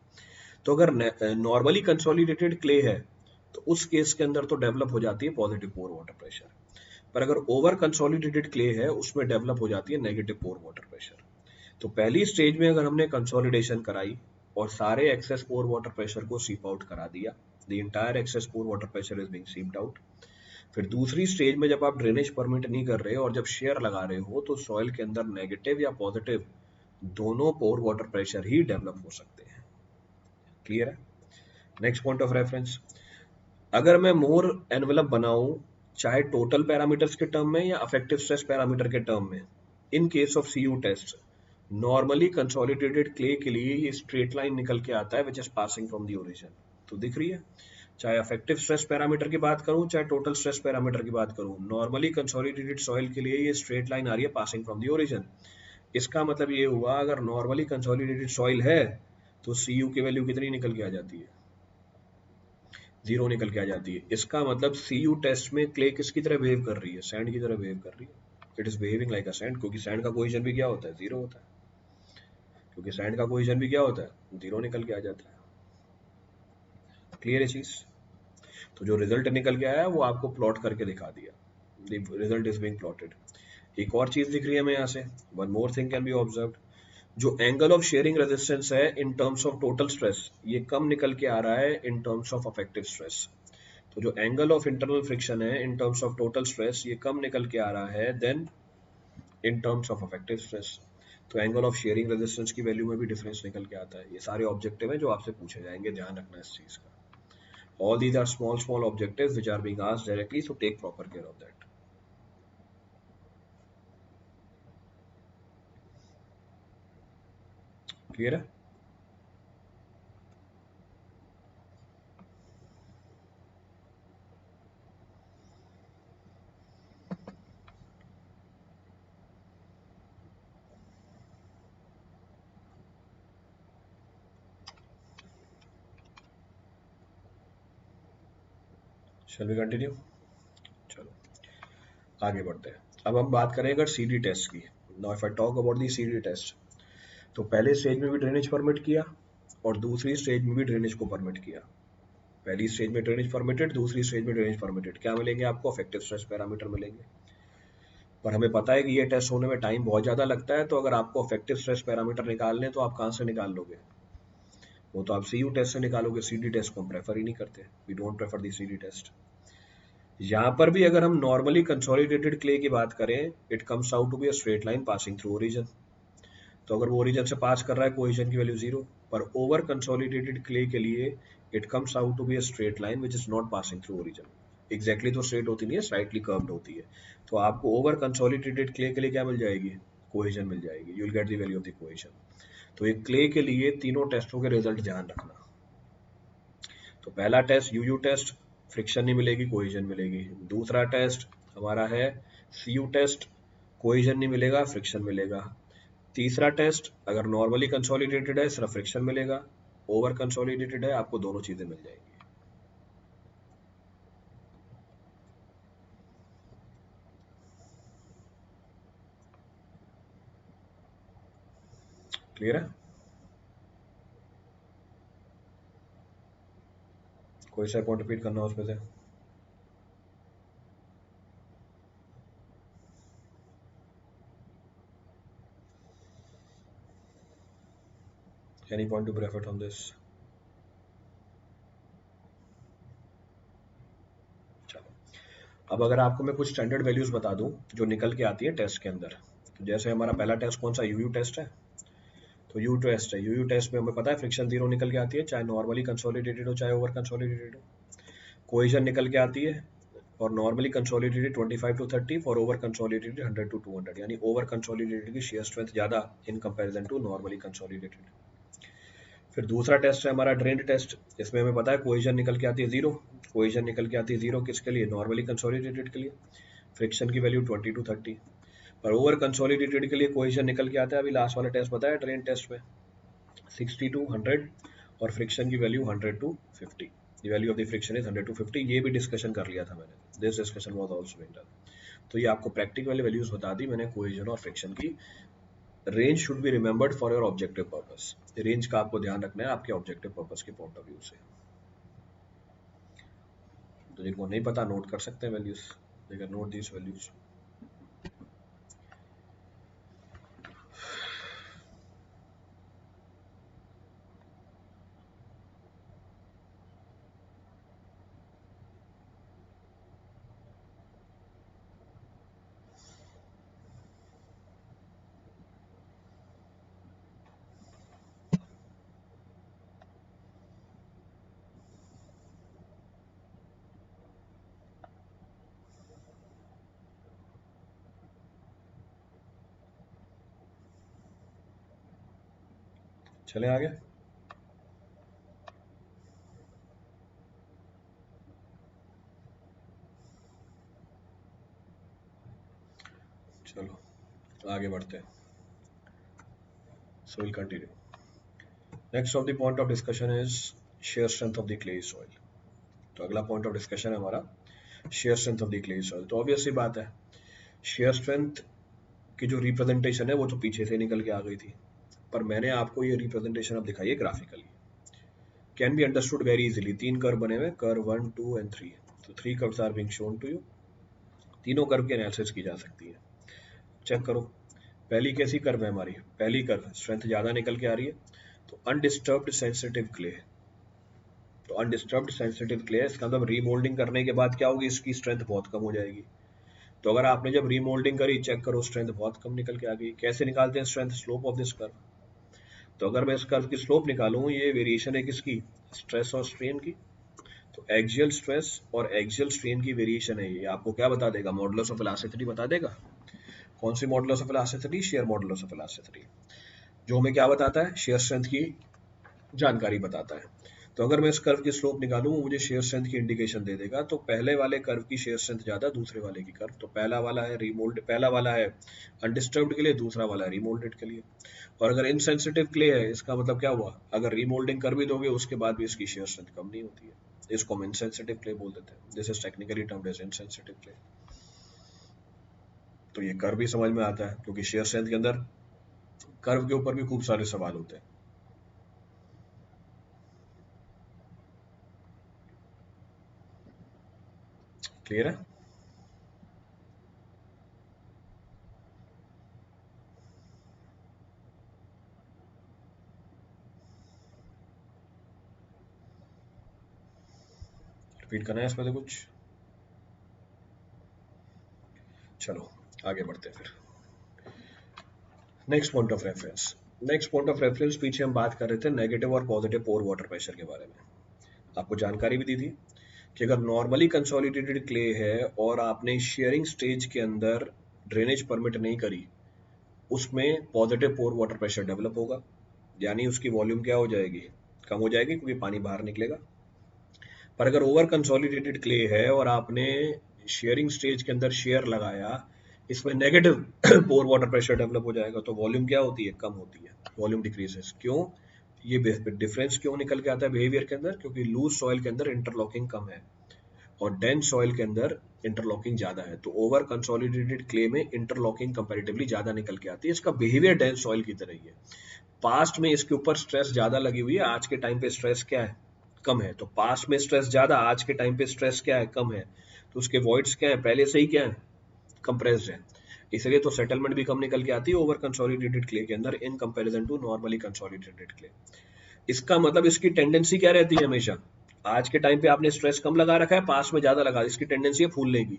तो अगर नॉर्मली कंसोलिडेटेड क्ले है तो उस केस के अंदर तो डेवलप हो जाती है पॉजिटिव पोर वाटर प्रेशर, पर अगर ओवर कंसोलिडेटेड क्ले है उसमें डेवलप हो जाती है नेगेटिव पोर वाटर प्रेशर। तो पहली स्टेज में अगर हमने कंसोलिडेशन कराई और सारे एक्सेस पोर वाटर प्रेशर को सीप आउट करा दिया, the entire excess pore water pressure is being seeped out. फिर दूसरी स्टेज में जब आप ड्रेनेज परमिट नहीं कर रहे और जब शेयर लगा रहे हो, तो सॉइल के अंदर नेगेटिव या पॉजिटिव दोनों पोर वाटर प्रेशर ही डेवलप हो सकते हैं। क्लियर है। नेक्स्ट पॉइंट ऑफ रेफरेंस, अगर मैं मोर एनवेलप बनाऊं, चाहे टोटल पैरामीटर्स के टर्म में या अफेक्टिव स्ट्रेस पैरामीटर के टर्म में, in case of CU test, normally consolidated clay के लिए ये स्ट्रेट लाइन निकल के आता है which is passing from the origin. तो दिख रही है, चाहे अफेक्टिव स्ट्रेस पैरामीटर की बात करूं चाहे टोटल स्ट्रेस पैरामीटर की बात करूं, नॉर्मली कंसोलिडेटेड सॉइल के लिए ये स्ट्रेट लाइन आ रही है पासिंग फ्रॉम द ओरिजिन। इसका मतलब ये हुआ, अगर नॉर्मली कंसोलिडेटेड सॉइल है तो सीयू की वैल्यू कितनी निकल के आ जाती है, जीरो निकल के आ जाती है। इसका मतलब सीयू टेस्ट में क्ले किसकी तरह बिहेव कर रही है, सैंड की तरह बिहेव कर रही है। It is behaving like a sand, क्योंकि सैंड का कोहेजन भी क्या होता है, जीरो होता है। क्योंकि सैंड का कोहेजन भी क्या होता है, जीरो निकल के आ जाता है। क्लियर है चीज। तो जो रिजल्ट निकल के आया वो आपको प्लॉट करके दिखा दिया, the result is being plotted. एक और चीज दिख रही है हमें यहाँ से, one more thing can be observed. जो एंगल ऑफ शेयरिंग रेजिस्टेंस है in terms of total stress, ये कम निकल के आ रहा है in terms of affective stress. तो जो एंगल ऑफ इंटरनल फ्रिक्शन है in terms of total stress, ये कम निकल के आ रहा है then in terms of affective stress. तो एंगल ऑफ शेयरिंग रेजिस्टेंस की वैल्यू में भी डिफरेंस निकल के आता है। ये सारे ऑब्जेक्टिव है जो आपसे पूछे जाएंगे, ध्यान रखना इस चीज का। All these are small objectives which are being asked directly, so take proper care of that. Clear है? Shall we continue? चलो आगे बढ़ते हैं। अब हम बात करें अगर सीडी टेस्ट की। Now if I talk about the CD test, तो पहले स्टेज में भी ड्रेनेज परमिट किया और दूसरी स्टेज में भी ड्रेनेज को परमिट किया। पहली स्टेज में ड्रेनेज परमिटेड, दूसरी स्टेज में ड्रेनेज परमिटेड। क्या मिलेंगे आपको? इफेक्टिव स्ट्रेस पैरामीटर मिलेंगे। पर हमें पता है कि ये टेस्ट होने में टाइम बहुत ज़्यादा लगता है, तो अगर आपको इफेक्टिव स्ट्रेस पैरामीटर निकालने तो आप कहाँ से निकाल लोगे? वो तो आप सी यू टेस्ट से निकालोगे। सी डी टेस्ट को हम प्रेफर ही नहीं करते। We don't prefer the C D test. यहाँ पर भी अगर हम नॉर्मली कंसोलिडेटेड क्ले की बात करें, it comes out to be a straight line passing through origin. तो अगर वो ओरिजिन से पास कर रहा है, कोहेजन की वैल्यू 0। पर ओवर कंसोलिडेटेड क्ले के लिए it comes out to be a straight line which is not passing through origin. Exactly तो स्ट्रेट होती नहीं है, स्लाइटली कर्व्ड होती है। तो आपको ओवर कंसोलिडेटेड क्ले के लिए क्या मिल जाएगी? कोहेजन मिल जाएगी। You will get the value of the cohesion. तो एक क्ले के लिए तीनों टेस्टों के रिजल्ट ध्यान रखना। तो पहला टेस्ट यूयू टेस्ट, फ्रिक्शन नहीं मिलेगी, कोहेजन मिलेगी। दूसरा टेस्ट हमारा है सीयू टेस्ट, कोहेजन नहीं मिलेगा, फ्रिक्शन मिलेगा। तीसरा टेस्ट अगर नॉर्मली कंसोलिडेटेड है, सिर्फ फ्रिक्शन मिलेगा। ओवर कंसोलिडेटेड है, आपको दोनों चीजें मिल जाएंगी। क्लियर है? कोई सा पॉइंट रिपीट करना हो उसमें से? Any point two benefit on this? चलो, अब अगर आपको मैं कुछ स्टैंडर्ड वैल्यूज बता दूं जो निकल के आती है टेस्ट के अंदर। तो जैसे हमारा पहला टेस्ट कौन सा? यूयू टेस्ट है। तो यू टेस्ट है, यूयू टेस्ट में हमें पता है फ्रिक्शन 0 निकल के आती है, चाहे नॉर्मली कंसोलिडेटेड हो चाहे ओवर कंसोलिडेटेड हो। कोहेजन निकल के आती है, और normally consolidated 25 to 30, for over consolidated 100 to 200। यानी ओवर कंसोलिडेटेड की शेयर स्ट्रेंथ ज़्यादा in comparison to normally consolidated. फिर दूसरा टेस्ट है हमारा ड्रेन टेस्ट। इसमें हमें पता है कोहेजन निकल के आती है 0। कोहेजन निकल के आती है 0 किसके लिए? नॉर्मली कंसोलिडेटेड के लिए। फ्रिक्शन की वैल्यू 20 टू 30। पर ओवर कंसोलिडेटेड के लिए कोहेजन निकल के आता है, अभी लास्ट वाला टेस्ट बताया ड्रेन टेस्ट में, 60 टू 100, और फ्रिक्शन की value 100 to 50। The value of the friction is 100 to 50। ये भी डिस्कशन कर लिया था मैंने। This discussion was also been done. तो ये आपको प्रैक्टिकल वैल्यूज बता दी मैंने कोहेजन और फ्रिक्शन की। Range should be remembered for your objective purpose. Range का आपको ध्यान रखना है आपके ऑब्जेक्टिव पर्पस के पॉइंट ऑफ व्यू से। तो जिनको नहीं पता नोट कर सकते हैं values, they can note these values. चले आगे। चलो आगे बढ़ते हैं। So we'll continue. Next of the point of discussion is shear strength of the clay soil. तो अगला पॉइंट ऑफ डिस्कशन है हमारा share strength of the clay soil. तो ऑब्वियस सी बात है, शेयर स्ट्रेंथ की जो रिप्रेजेंटेशन है वो तो पीछे से निकल के आ गई थी, पर मैंने आपको ये रिप्रेजेंटेशन अब दिखाई है graphically. Can be understood very easily. 3 curve बने हुए, कर्व 1, 2 एंड 3। तो 3 curves are being shown to you. तीनों कर्व की एनालिसिस की जा सकती है। चेक करो, पहली कैसी कर्व है हमारी? पहली कर्व स्ट्रेंथ ज़्यादा निकल के आ रही है, तो अनडिस्टर्ब्ड सेंसिटिव क्ले। तो अनडिस्टर्ब्ड सेंसिटिव क्ले, इसका मतलब रीमोल्डिंग करने के बाद क्या होगी? इसकी स्ट्रेंथ बहुत कम हो जाएगी। तो अगर आपने जब रीमोल्डिंग करी, चेक करो स्ट्रेंथ बहुत कम निकल के आ गई। कैसे निकालते हैं strength? Slope of this curve. तो अगर मैं इस कर्व की स्लोप निकालूं, ये वेरिएशन है किसकी? स्ट्रेस और स्ट्रेन की। तो एक्सियल स्ट्रेस और एक्सियल स्ट्रेन की वेरिएशन है ये, आपको क्या बता देगा? मॉडुलस ऑफ इलास्टिसिटी बता देगा। कौन सी modulus of elasticity? Shear modulus of elasticity, जो हमें क्या बताता है? शेयर स्ट्रेंथ की जानकारी बताता है। तो अगर मैं इस कर्व की स्लोप निकालूं, मुझे शेयर स्ट्रेंथ की इंडिकेशन दे देगा। तो पहले वाले कर्व की शेयर स्ट्रेंथ ज्यादा, दूसरे वाले की कर्व। तो पहला वाला है अनडिस्टर्ब्ड के लिए, दूसरा वाला है रिमोल्डेड के लिए। और अगर इनसेंसिटिव क्ले है, इसका मतलब क्या हुआ? अगर रिमोल्डिंग कर भी दोगे उसके बाद भी इसकी शेयर स्ट्रेंथ कम नहीं होती है। इसको हम इनसेंसिटिव क्ले बोल देते हैं। This is technically termed as insensitive clay. तो ये कर्व भी समझ में आता है, क्योंकि शेयर स्ट्रेंथ के अंदर कर्व के ऊपर भी खूब सारे सवाल होते हैं। क्लियर है? रिपीट करना है इसमें से कुछ? चलो आगे बढ़ते हैं फिर। Next point of reference. Next point of reference, पीछे हम बात कर रहे थे नेगेटिव और पॉजिटिव पोर वाटर प्रेशर के बारे में। आपको जानकारी भी दी थी कि अगर नॉर्मली कंसोलिडेटेड क्ले है और आपने शेयरिंग स्टेज के अंदर ड्रेनेज परमिट नहीं करी, उसमें पॉजिटिव पोर वाटर प्रेशर डेवलप होगा, यानी उसकी वॉल्यूम क्या हो जाएगी? कम हो जाएगी, क्योंकि पानी बाहर निकलेगा। पर अगर ओवर कंसोलिडेटेड क्ले है और आपने शेयरिंग स्टेज के अंदर शेयर लगाया, इसमें नेगेटिव पोर वाटर प्रेशर डेवलप हो जाएगा। तो वॉल्यूम क्या होती है? कम होती है, वॉल्यूम डिक्रीजेस। क्यों? ये डिफरेंस क्यों निकल के आता है बिहेवियर के अंदर? क्योंकि लूज सॉइल के अंदर इंटरलॉकिंग कम है और डेंस सॉइल के अंदर इंटरलॉकिंग ज्यादा है। तो ओवर कंसोलिडेटेड क्ले में इंटरलॉकिंग कंपैरेटिवली ज्यादा निकल के आती है। इसका बिहेवियर डेंस सॉइल की तरह ही है। पास्ट में इसके ऊपर स्ट्रेस ज्यादा लगी हुई है, आज के टाइम पे स्ट्रेस क्या है? कम है। तो पास्ट में स्ट्रेस ज्यादा, आज के टाइम पे स्ट्रेस क्या है? कम है। तो उसके वॉइड्स क्या है? पहले से ही क्या है? कंप्रेस्ड है। इसलिए तो सेटलमेंट भी कम निकल के आती है ओवर कंसोलिडेटेड क्ले के अंदर in comparison to normally consolidated clay. इसका मतलब इसकी टेंडेंसी क्या रहती है हमेशा? आज के टाइम पे आपने स्ट्रेस कम लगा रखा है, पास में ज्यादा लगा, इसकी टेंडेंसी है फूलने की।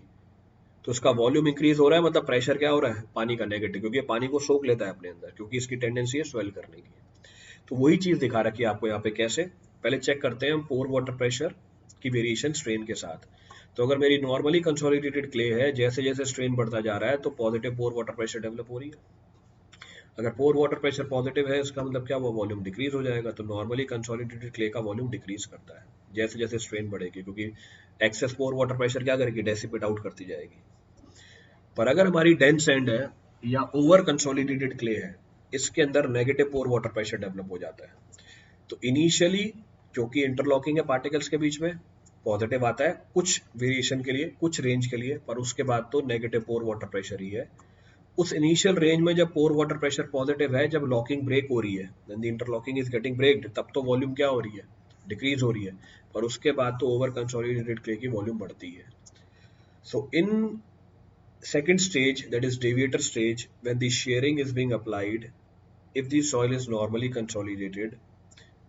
तो उसका वॉल्यूम इंक्रीज हो रहा है, मतलब प्रेशर क्या हो रहा है? पानी का नेगेटिव, क्योंकि ये पानी को सोख लेता है अपने अंदर, क्योंकि इसकी टेंडेंसी है स्वेल करने की। तो वही चीज दिखा रखी है आपको यहाँ पे। कैसे? पहले चेक करते हैं हम पोर वाटर प्रेशर की वेरिएशन स्ट्रेन के साथ। तो अगर मेरी नॉर्मली कंसोलिडेटेड क्ले है, जैसे जैसे स्ट्रेन बढ़ता जा रहा है तो पॉजिटिव पोर वाटर प्रेशर डेवलप हो रही है। अगर पोर वाटर प्रेशर पॉजिटिव है, इसका मतलब क्या? वो वॉल्यूम डिक्रीज हो जाएगा। तो नॉर्मली कंसोलिडेटेड क्ले का वॉल्यूम डिक्रीज करता है जैसे जैसे स्ट्रेन बढ़ेगी, क्योंकि एक्सेस पोर वाटर प्रेशर क्या करेगी? डेसिपेट आउट करती जाएगी। पर अगर हमारी डेंस एंड है या ओवर कंसोलिडेटेड क्ले है, इसके अंदर नेगेटिव पोर वाटर प्रेशर डेवलप हो जाता है। तो इनिशियली, क्योंकि इंटरलॉकिंग है पार्टिकल्स के बीच में, पॉजिटिव आता है कुछ वेरिएशन के लिए, कुछ रेंज के लिए, पर उसके बाद तो नेगेटिव पोर वाटर प्रेशर ही है। उस इनिशियल रेंज में जब पोर वाटर प्रेशर पॉजिटिव है, जब लॉकिंग ब्रेक हो रही है, when the interlocking is getting breaked, तब तो वॉल्यूम क्या हो रही है? डिक्रीज हो रही है। पर उसके बाद तो ओवर कंसोलिडेटेड क्ले की वॉल्यूम बढ़ती है। सो इन second stage, that is deviator stage, when the shearing is being applied, if the soil is normally consolidated,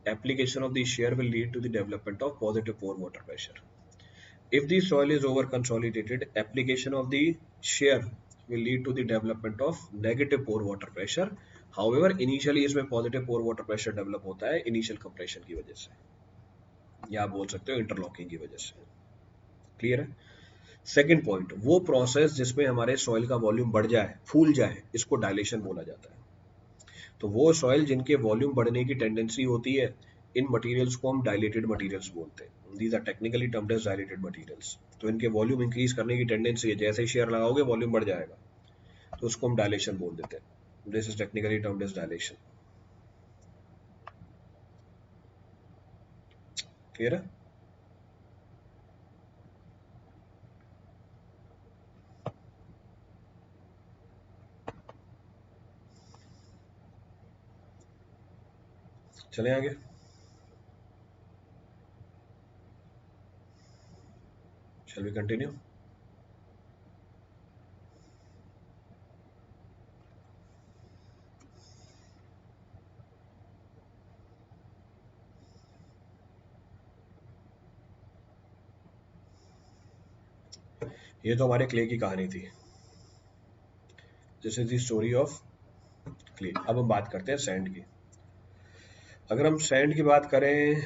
application of the shear will lead to the development of positive pore water pressure. If the soil is over consolidated, application of the shear will lead to the development of negative pore water pressure. However, initially इसमें positive pore water pressure develop होता है initial compression की वजह से, या आप बोल सकते हो इंटरलॉकिंग की वजह से। क्लियर है? सेकेंड पॉइंट, वो प्रोसेस जिसमें हमारे सॉइल का वॉल्यूम बढ़ जाए, फूल जाए, इसको डायलेशन बोला जाता है। तो वो सॉइल जिनके वॉल्यूम बढ़ने की टेंडेंसी होती है, इन मटेरियल्स को हम डायलेटेड मटेरियल्स बोलते हैं। These are technically termed as dilated materials. तो इनके वॉल्यूम इंक्रीज करने की टेंडेंसी है, जैसे ही शेयर लगाओगे वॉल्यूम बढ़ जाएगा, तो उसको हम डायलेशन बोल देते हैं। This is technically termed as dilation. Clear है? चले आगे। Shall we continue? ये तो हमारे क्ले की कहानी थी। This is the story of clay. अब हम बात करते हैं सैंड की। अगर हम सैंड की बात करें,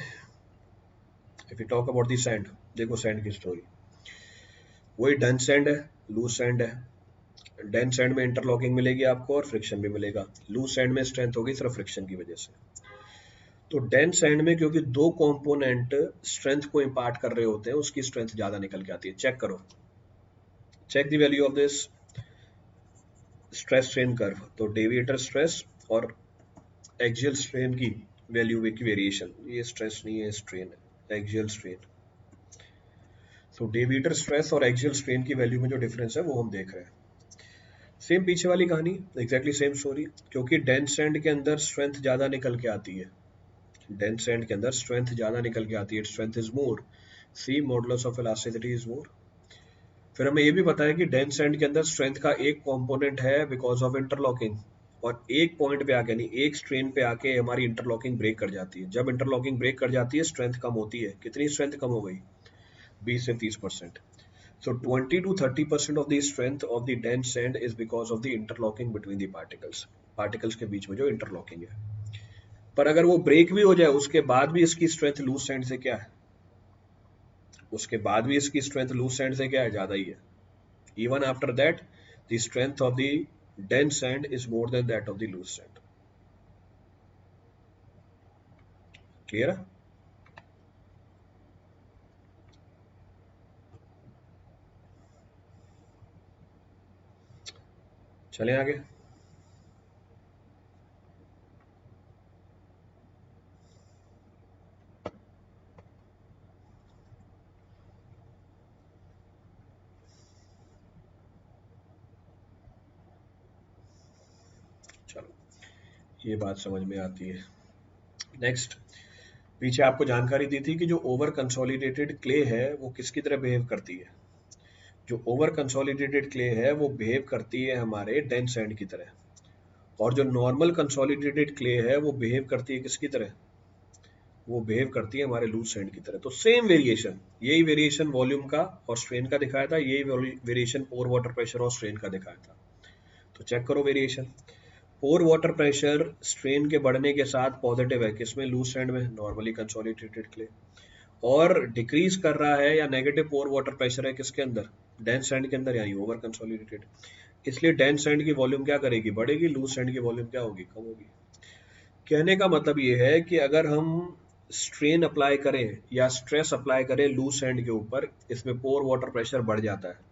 if you talk about the sand, देखो सैंड की स्टोरी, वही डेंस सैंड है, लूज सैंड है। डेंस सैंड में इंटरलॉकिंग मिलेगी आपको और फ्रिक्शन भी मिलेगा, लूज सैंड में स्ट्रेंथ होगी सिर्फ फ्रिक्शन की वजह से। तो डेंस सैंड में क्योंकि दो कंपोनेंट स्ट्रेंथ को इंपार्ट कर रहे होते हैं, उसकी स्ट्रेंथ ज्यादा निकल के आती है। चेक करो, check the value of this stress strain curve. तो डेविएटर स्ट्रेस और एक्सियल स्ट्रेन की वैल्यू की वेरिएशन, ये स्ट्रेस नहीं है, स्ट्रेन है, एक्सियल स्ट्रेन। तो डेविएटर स्ट्रेस और एक्सियल स्ट्रेन की वैल्यू में जो डिफरेंस है वो हम देख रहे हैं। सेम पीछे वाली कहानी, एग्जैक्टली सेम स्टोरी, क्योंकि डेंस सैंड के अंदर स्ट्रेंथ ज्यादा निकल के आती है, डेंस सैंड के अंदर स्ट्रेंथ ज्यादा निकल के आती है, strength is more, see modulus of elasticity is more. फिर हमें ये भी पता है कि डेंस सैंड के अंदर स्ट्रेंथ का एक कंपोनेंट है बिकॉज ऑफ इंटरलॉकिंग, और एक पॉइंट पे आके, यानी एक स्ट्रेन पे आके हमारी इंटरलॉकिंग ब्रेक कर जाती है। जब इंटरलॉकिंग ब्रेक कर जाती है स्ट्रेंथ कम होती है। कितनी स्ट्रेंथ कम हो गई? 20 से 30%। So 20 to 30% of the strength of the dense sand is because of the interlocking between the particles. Particles के बीच में जो इंटरलॉकिंग है। पर अगर वो ब्रेक भी हो जाए उसके बाद भी इसकी स्ट्रेंथ लूज सैंड से क्या है? उसके बाद भी इसकी स्ट्रेंथ लूज सैंड से क्या है? ज्यादा ही है। Even after that the strength of the dense sand is more than that of the loose sand. Clear है? चलें आगे। चलो, ये बात समझ में आती है। नेक्स्ट, पीछे आपको जानकारी दी थी कि जो ओवर कंसोलिडेटेड क्ले है वो किसकी तरह बिहेव करती है। जो ओवर कंसोलिडेटेड क्ले है वो बिहेव करती है हमारे डेंस सैंड की तरह, और जो नॉर्मल कंसोलिडेटेड क्ले है वो बिहेव करती है किसकी तरह? वो बिहेव करती है हमारे लूज सैंड की तरह। तो सेम वेरिएशन, यही वेरिएशन वॉल्यूम का और स्ट्रेन का दिखाया था, यही वेरिएशन पोर वाटर प्रेशर और स्ट्रेन का दिखाया था। तो चेक करो वेरिएशन। पोर वाटर प्रेशर स्ट्रेन के बढ़ने के साथ पॉजिटिव है, किसमें? लूज सैंड में, नॉर्मली कंसोलिडेटेड क्ले। और डिक्रीज कर रहा है या नेगेटिव पोर वाटर प्रेशर है किसके अंदर? डेंस सैंड के अंदर, यानी ओवर कंसोलिडेटेड। इसलिए डेंस सैंड की वॉल्यूम क्या करेगी? बढ़ेगी। लूज सैंड की वॉल्यूम क्या होगी? कम होगी। कहने का मतलब ये है कि अगर हम स्ट्रेन अप्लाई करें या स्ट्रेस अप्लाई करें लूज सैंड के ऊपर, इसमें पोर वाटर प्रेशर बढ़ जाता है।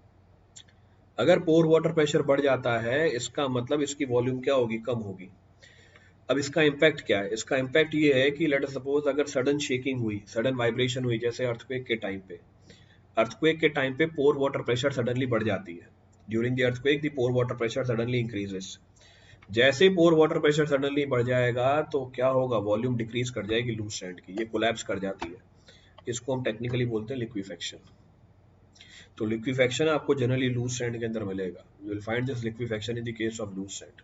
अगर पोर वाटर प्रेशर बढ़ जाता है इसका मतलब इसकी वॉल्यूम क्या होगी? कम होगी। अब इसका इम्पैक्ट क्या है? इसका इम्पैक्ट ये है कि लेट अस सपोज अगर सडन शेकिंग हुई, सडन वाइब्रेशन हुई, जैसे अर्थक्वेक के टाइम पे, अर्थक्वेक के टाइम पे पोर वाटर प्रेशर सडनली बढ़ जाती है। During the earthquake the pore water pressure suddenly increases. जैसे ही पोर वाटर प्रेशर सडनली बढ़ जाएगा तो क्या होगा? वॉल्यूम डिक्रीज कर जाएगी लूज सैंड की, ये कोलैप्स कर जाती है। इसको हम टेक्निकली बोलते हैं लिक्विफेक्शन। तो लिक्विफेक्शन आपको जनरली लूज सैंड के अंदर मिलेगा। You will find this liquefaction in the case of loose sand.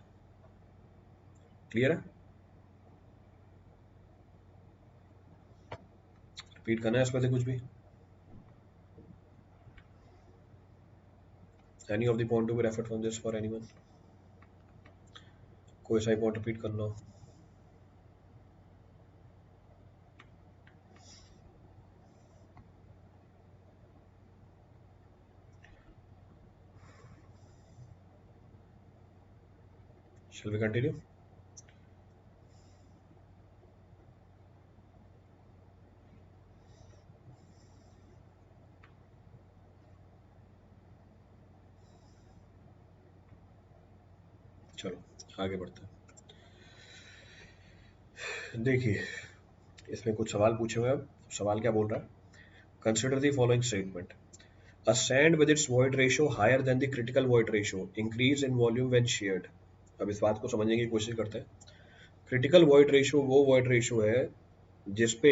Clear है? रिपीट करना है इसमें से कुछ भी? Any of the point to be referred from this for anyone? कोई सा ही पॉइंट रिपीट करना हो? Shall we continue? चलो आगे बढ़ते हैं। देखिए, इसमें कुछ सवाल पूछे हुए हैं। अब सवाल क्या बोल रहा है? Consider the following statement. A sand with its void ratio higher than the critical void ratio increase in volume when sheared. अब इस बात को समझने की कोशिश करते हैं। क्रिटिकल वॉइड रेशियो वो वॉइड रेशियो है जिसपे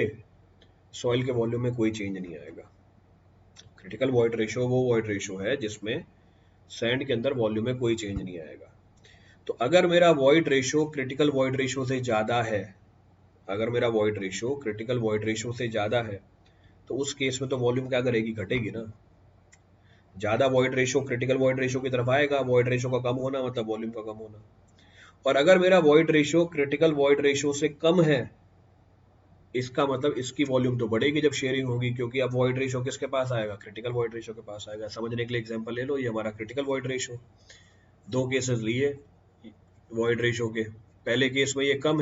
सॉइल के वॉल्यूम में कोई चेंज नहीं आएगा। क्रिटिकल वॉइड रेशियो वो वॉइड रेशियो है जिसमें सैंड के अंदर वॉल्यूम में कोई चेंज नहीं आएगा। तो अगर मेरा void ratio critical void ratio से ज्यादा है, अगर मेरा void ratio critical void ratio से ज्यादा है, तो उस केस में तो वॉल्यूम क्या करेगी? घटेगी ना। ज्यादा void ratio critical void ratio की तरफ आएगा, वॉइड रेशियो का कम होना मतलब वॉल्यूम का कम होना। और अगर मेरा void ratio critical void ratio से कम है, इसका मतलब इसकी वॉल्यूम तो बढ़ेगी जब शेयरिंग होगी, क्योंकि अब वॉइड रेशो किसके पास आएगा, क्रिटिकल वॉइड रेशो के पास आएगा। समझने के लिए एग्जांपल ले लो, ये हमारा क्रिटिकल वॉइड रेशो, दो केसेस लिए वॉइड रेशो के। पहले केस में ये कम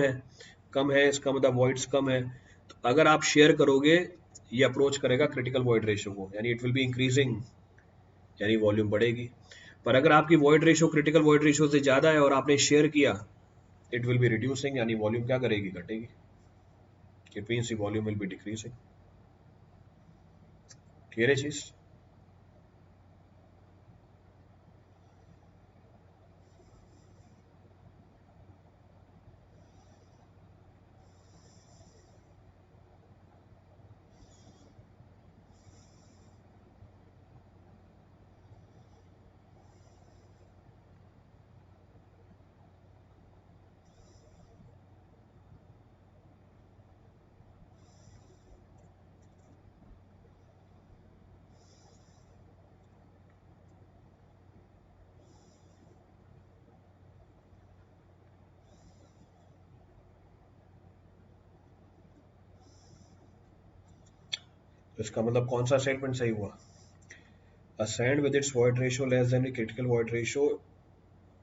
है, इसका मतलब वॉइड्स कम है, तो अगर आप शेयर करोगे ये अप्रोच करेगा क्रिटिकल वॉइड रेशो को, यानी इट विल बी इंक्रीजिंग, यानी वॉल्यूम बढ़ेगी। पर अगर आपकी void ratio critical void ratio से ज्यादा है और आपने शेयर किया, इट विल बी रिड्यूसिंग, यानी वॉल्यूम क्या करेगी, घटेगी। It means volume will be decreasing. Clear है चीज? तो इसका मतलब कौन सा स्टेटमेंट सही हुआ? A sand with its void ratio less than the critical void ratio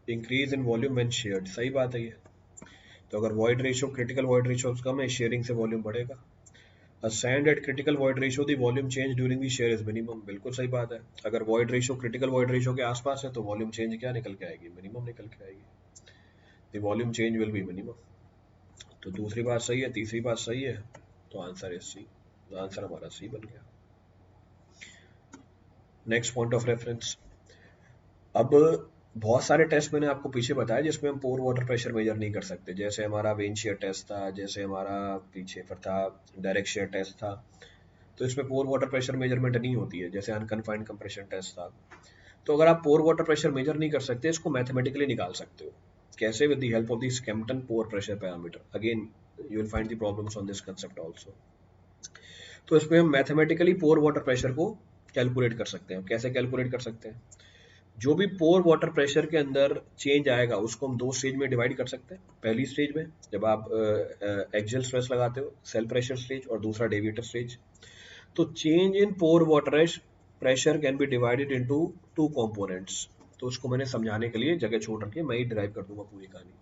increase in volume when shared। सही बात है ये। तो अगर void ratio critical void ratio कम है, शेयरिंग से वॉल्यूम बढ़ेगा। A sand at critical void ratio the volume change during the share is minimum। बिल्कुल सही बात है। अगर void ratio critical void ratio के आसपास है तो वॉल्यूम चेंज क्या निकल के आएगी, मिनिमम निकल के आएगी। The volume change will be minimum। तो दूसरी बात सही है, तीसरी बात सही है, तो आंसर है सी। आंसर हमारा सी बन गया। Next point of reference. अब बहुत सारे टेस्ट मैंने आपको पीछे बताया जिसमें हम पोर वाटर प्रेशर मेजर नहीं कर सकते, जैसे हमारा वेन शेयर टेस्ट था, जैसे हमारा पीछे पर था डायरेक्ट शेयर टेस्ट था, तो इसमें पोर वाटर प्रेशर मेजरमेंट नहीं होती है, जैसे अनकन्फाइंड कंप्रेशन टेस्ट था। तो अगर आप पोर वाटर प्रेशर मेजर नहीं कर सकते, इसको मैथमेटिकली निकाल सकते हो। कैसे? With the help of the Skempton pore pressure parameter. Again you will find the problems on this concept also. तो इसमें हम मैथमेटिकली पोर वाटर प्रेशर को कैलकुलेट कर सकते हैं। कैसे कैलकुलेट कर सकते हैं? जो भी पोर वाटर प्रेशर के अंदर चेंज आएगा उसको हम दो स्टेज में डिवाइड कर सकते हैं। पहली स्टेज में जब आप एक्सियल स्ट्रेस लगाते हो, सेल प्रेशर स्टेज, और दूसरा डेविएटर स्टेज। तो change in pore water pressure can be divided into two components. तो उसको मैंने समझाने के लिए जगह छोड़ रखी है, मैं ही डिराइव कर दूंगा पूरी कहानी।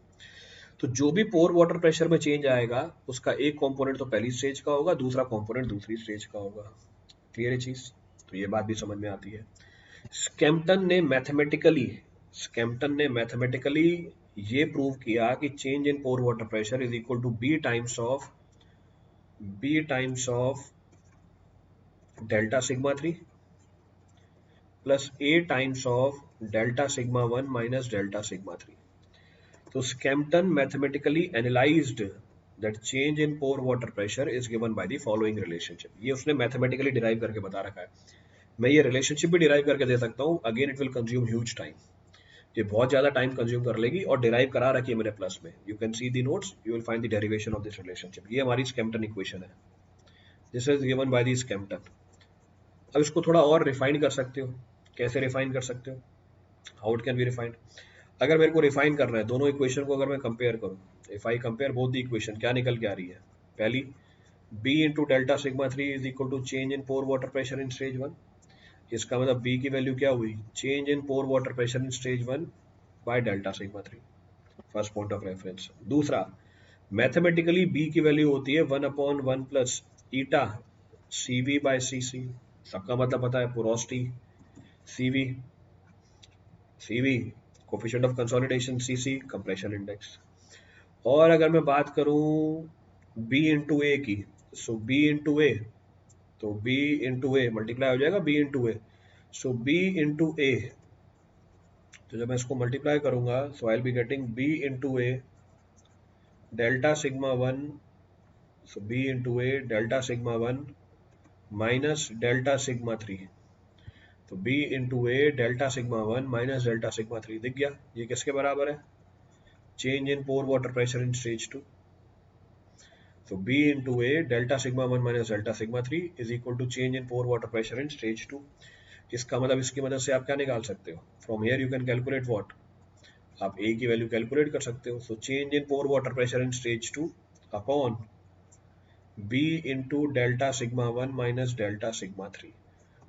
तो जो भी पोर वाटर प्रेशर में चेंज आएगा उसका एक कंपोनेंट तो पहली स्टेज का होगा, दूसरा कंपोनेंट दूसरी स्टेज का होगा। क्लियर है चीज? तो ये बात भी समझ में आती है। स्कैम्पटन ने मैथमेटिकली स्कैम्पटन ने मैथमेटिकली ये प्रूव किया कि change in pore water pressure is equal to B times of delta sigma 3 plus A times of delta sigma 1 minus delta sigma 3। तो Skempton mathematically analysed that change in pore water pressure is given by the following relationship. ये उसने mathematically derive करके बता रखा है। मैं ये relationship भी डिराइव करके दे सकता हूँ। Again it will consume huge time, ये बहुत ज्यादा टाइम कंज्यूम कर लेगी, और डिराइव करा रखी है मैंने प्लस में। You can see the notes, you will find the derivation of this relationship. ये हमारी स्कैम्पटन इक्वेशन है, this is given by the Skempton. अब इसको थोड़ा और रिफाइन कर सकते हो। कैसे रिफाइन कर सकते हो? How it can be refined? अगर मेरे को रिफाइन करना है दोनों इक्वेशन को, अगर मैं कंपेयर करूं, if I compare both the equation, क्या निकल के आ रही है? पहली, b into delta sigma 3 is equal to change in pore water pressure in stage 1। इसका मतलब b की वैल्यू क्या हुई? Change in pore water pressure in stage 1 by delta sigma 3। First point of reference. दूसरा, मैथमेटिकली b की value होती है 1/1 plus eta cv by cc। सबका मतलब पता है, porosity cv, cv coefficient of consolidation, cc compression index. और अगर मैं बात करूं b इंटू ए की, सो b इंटू ए, तो b इंटू ए मल्टीप्लाई हो जाएगा b into A, so b into A. तो जब मैं इसको मल्टीप्लाई करूंगा, so I will be getting b into A delta sigma 1, so b into A delta sigma 1 minus delta sigma 3। तो b into A delta sigma 1 minus delta sigma 3 दिख गया। ये किसके बराबर है? Change in pore water pressure in stage 2। So B into A delta sigma 1 minus delta sigma 3 is equal to change in pore water pressure in stage 2। इसका मतलब, इसकी मदद से आप क्या निकाल सकते हो? From here you can calculate what? आप A की वैल्यू कैलकुलेट कर सकते हो। So change in pore water pressure in stage 2 upon B into delta sigma 1 minus delta sigma 3,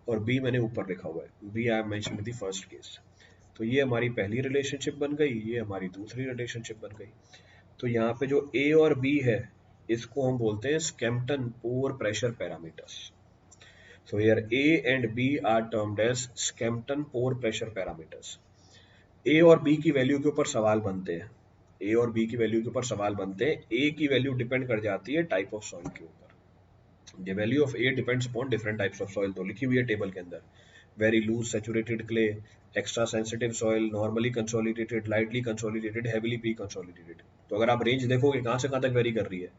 और B मैंने ऊपर लिखा हुआ है, B I mention the first case. तो ये हमारी पहली रिलेशनशिप बन गई, ये हमारी दूसरी रिलेशनशिप बन गई। तो यहाँ पे जो A और B है, इसको हम बोलते हैं Skempton pore pressure parameters. So here A and B are termed as Skempton pore pressure parameters. A और B की वैल्यू के ऊपर सवाल बनते हैं, A और B की वैल्यू के ऊपर सवाल बनते हैं। A की वैल्यू डिपेंड कर जाती है टाइप ऑफ सॉइल के ऊपर। The value of A depends upon different types of soil, तो लिखी हुई है टेबल के अंदर। Very loose saturated clay, extra sensitive soil, normally consolidated, lightly consolidated, heavily pre consolidated. तो अगर आप रेंज देखोगे कहाँ से कहाँ तक वेरी कर रही है,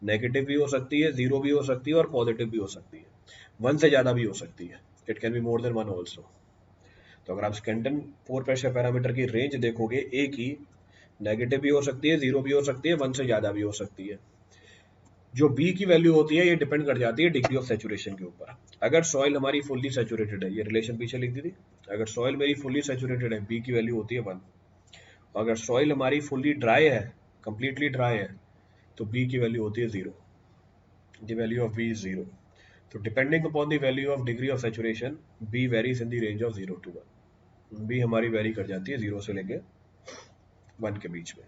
नेगेटिव भी हो सकती है, जीरो भी हो सकती है और पॉजिटिव भी हो सकती है, वन से ज्यादा भी हो सकती है, it can be more than one also. तो अगर आप स्कैम्पटन पोर प्रेशर पैरामीटर की रेंज देखोगे, ए की नेगेटिव भी हो सकती है, जीरो भी हो सकती है, वन से ज्यादा भी हो सकती है। जो बी की वैल्यू होती है ये डिपेंड कर जाती है डिग्री ऑफ सैचुरेशन के ऊपर। अगर सॉइल हमारी फुल्ली सैचुरेटेड है, ये रिलेशन पीछे लिख दी थी, अगर सॉइल मेरी फुल्ली सैचुरेटेड है, बी की वैल्यू होती है 1। अगर सॉइल हमारी फुल्ली ड्राई है, कंप्लीटली ड्राई है, तो बी की वैल्यू होती है 0। The value of B is 0। तो depending upon the value of degree of saturation, B varies in the range of 0 to 1। B हमारी वेरी कर जाती है 0 से लेके 1 के बीच में।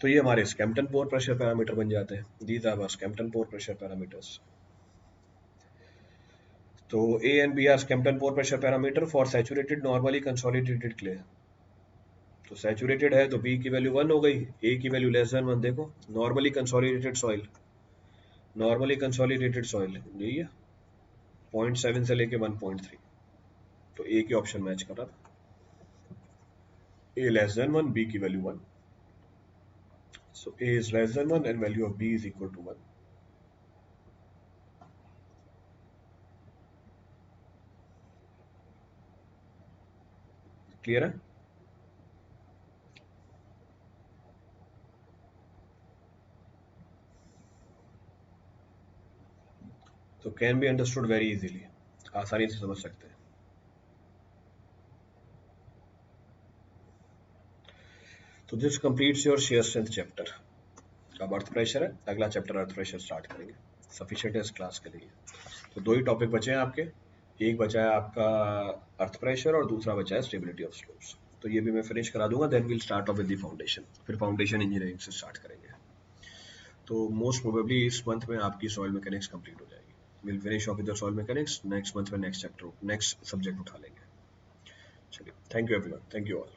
तो ये हमारे स्कैम्पटन पोर प्रेशर पैरामीटर बन जाते हैं। These are Skempton pore pressure parameters. तो A and B are Skempton pore pressure parameter for saturated normally consolidated clay. तो सैचुरेटेड है तो B की वैल्यू 1 हो गई, A की वैल्यू लेस देन 1। देखो normally consolidated soil, normally consolidated soil यही है 0.7 से लेके 1.3, तो A के ऑप्शन मैच कर रहा था। A लेस देन 1, B की value 1। So A is less than 1 and value of B is equal to 1. Clear है? तो can be understood very easily, आसानी से समझ सकते हैं। तो this completes your shear strength chapter. अब अर्थ प्रेशर है, अगला चैप्टर अर्थ प्रेशर स्टार्ट करेंगे। सफिशिएंट है इस क्लास के लिए। तो दो ही टॉपिक बचे हैं आपके, एक बचा है आपका अर्थ प्रेशर और दूसरा बचा है स्टेबिलिटी ऑफ स्लोप्स। तो ये भी मैं फिनिश करा दूंगा, then will start off with the foundation, फिर फाउंडेशन इंजीनियरिंग से स्टार्ट करेंगे। तो मोस्ट प्रोबेबली इस मंथ में आपकी सॉइल मैकेनिक्स कंप्लीट हो जाएगी। Will finish off with the soil mechanics, next month में नेक्स्ट चैप्टर नेक्स्ट सब्जेक्ट उठा लेंगे। चलिए, thank you everyone, thank you all.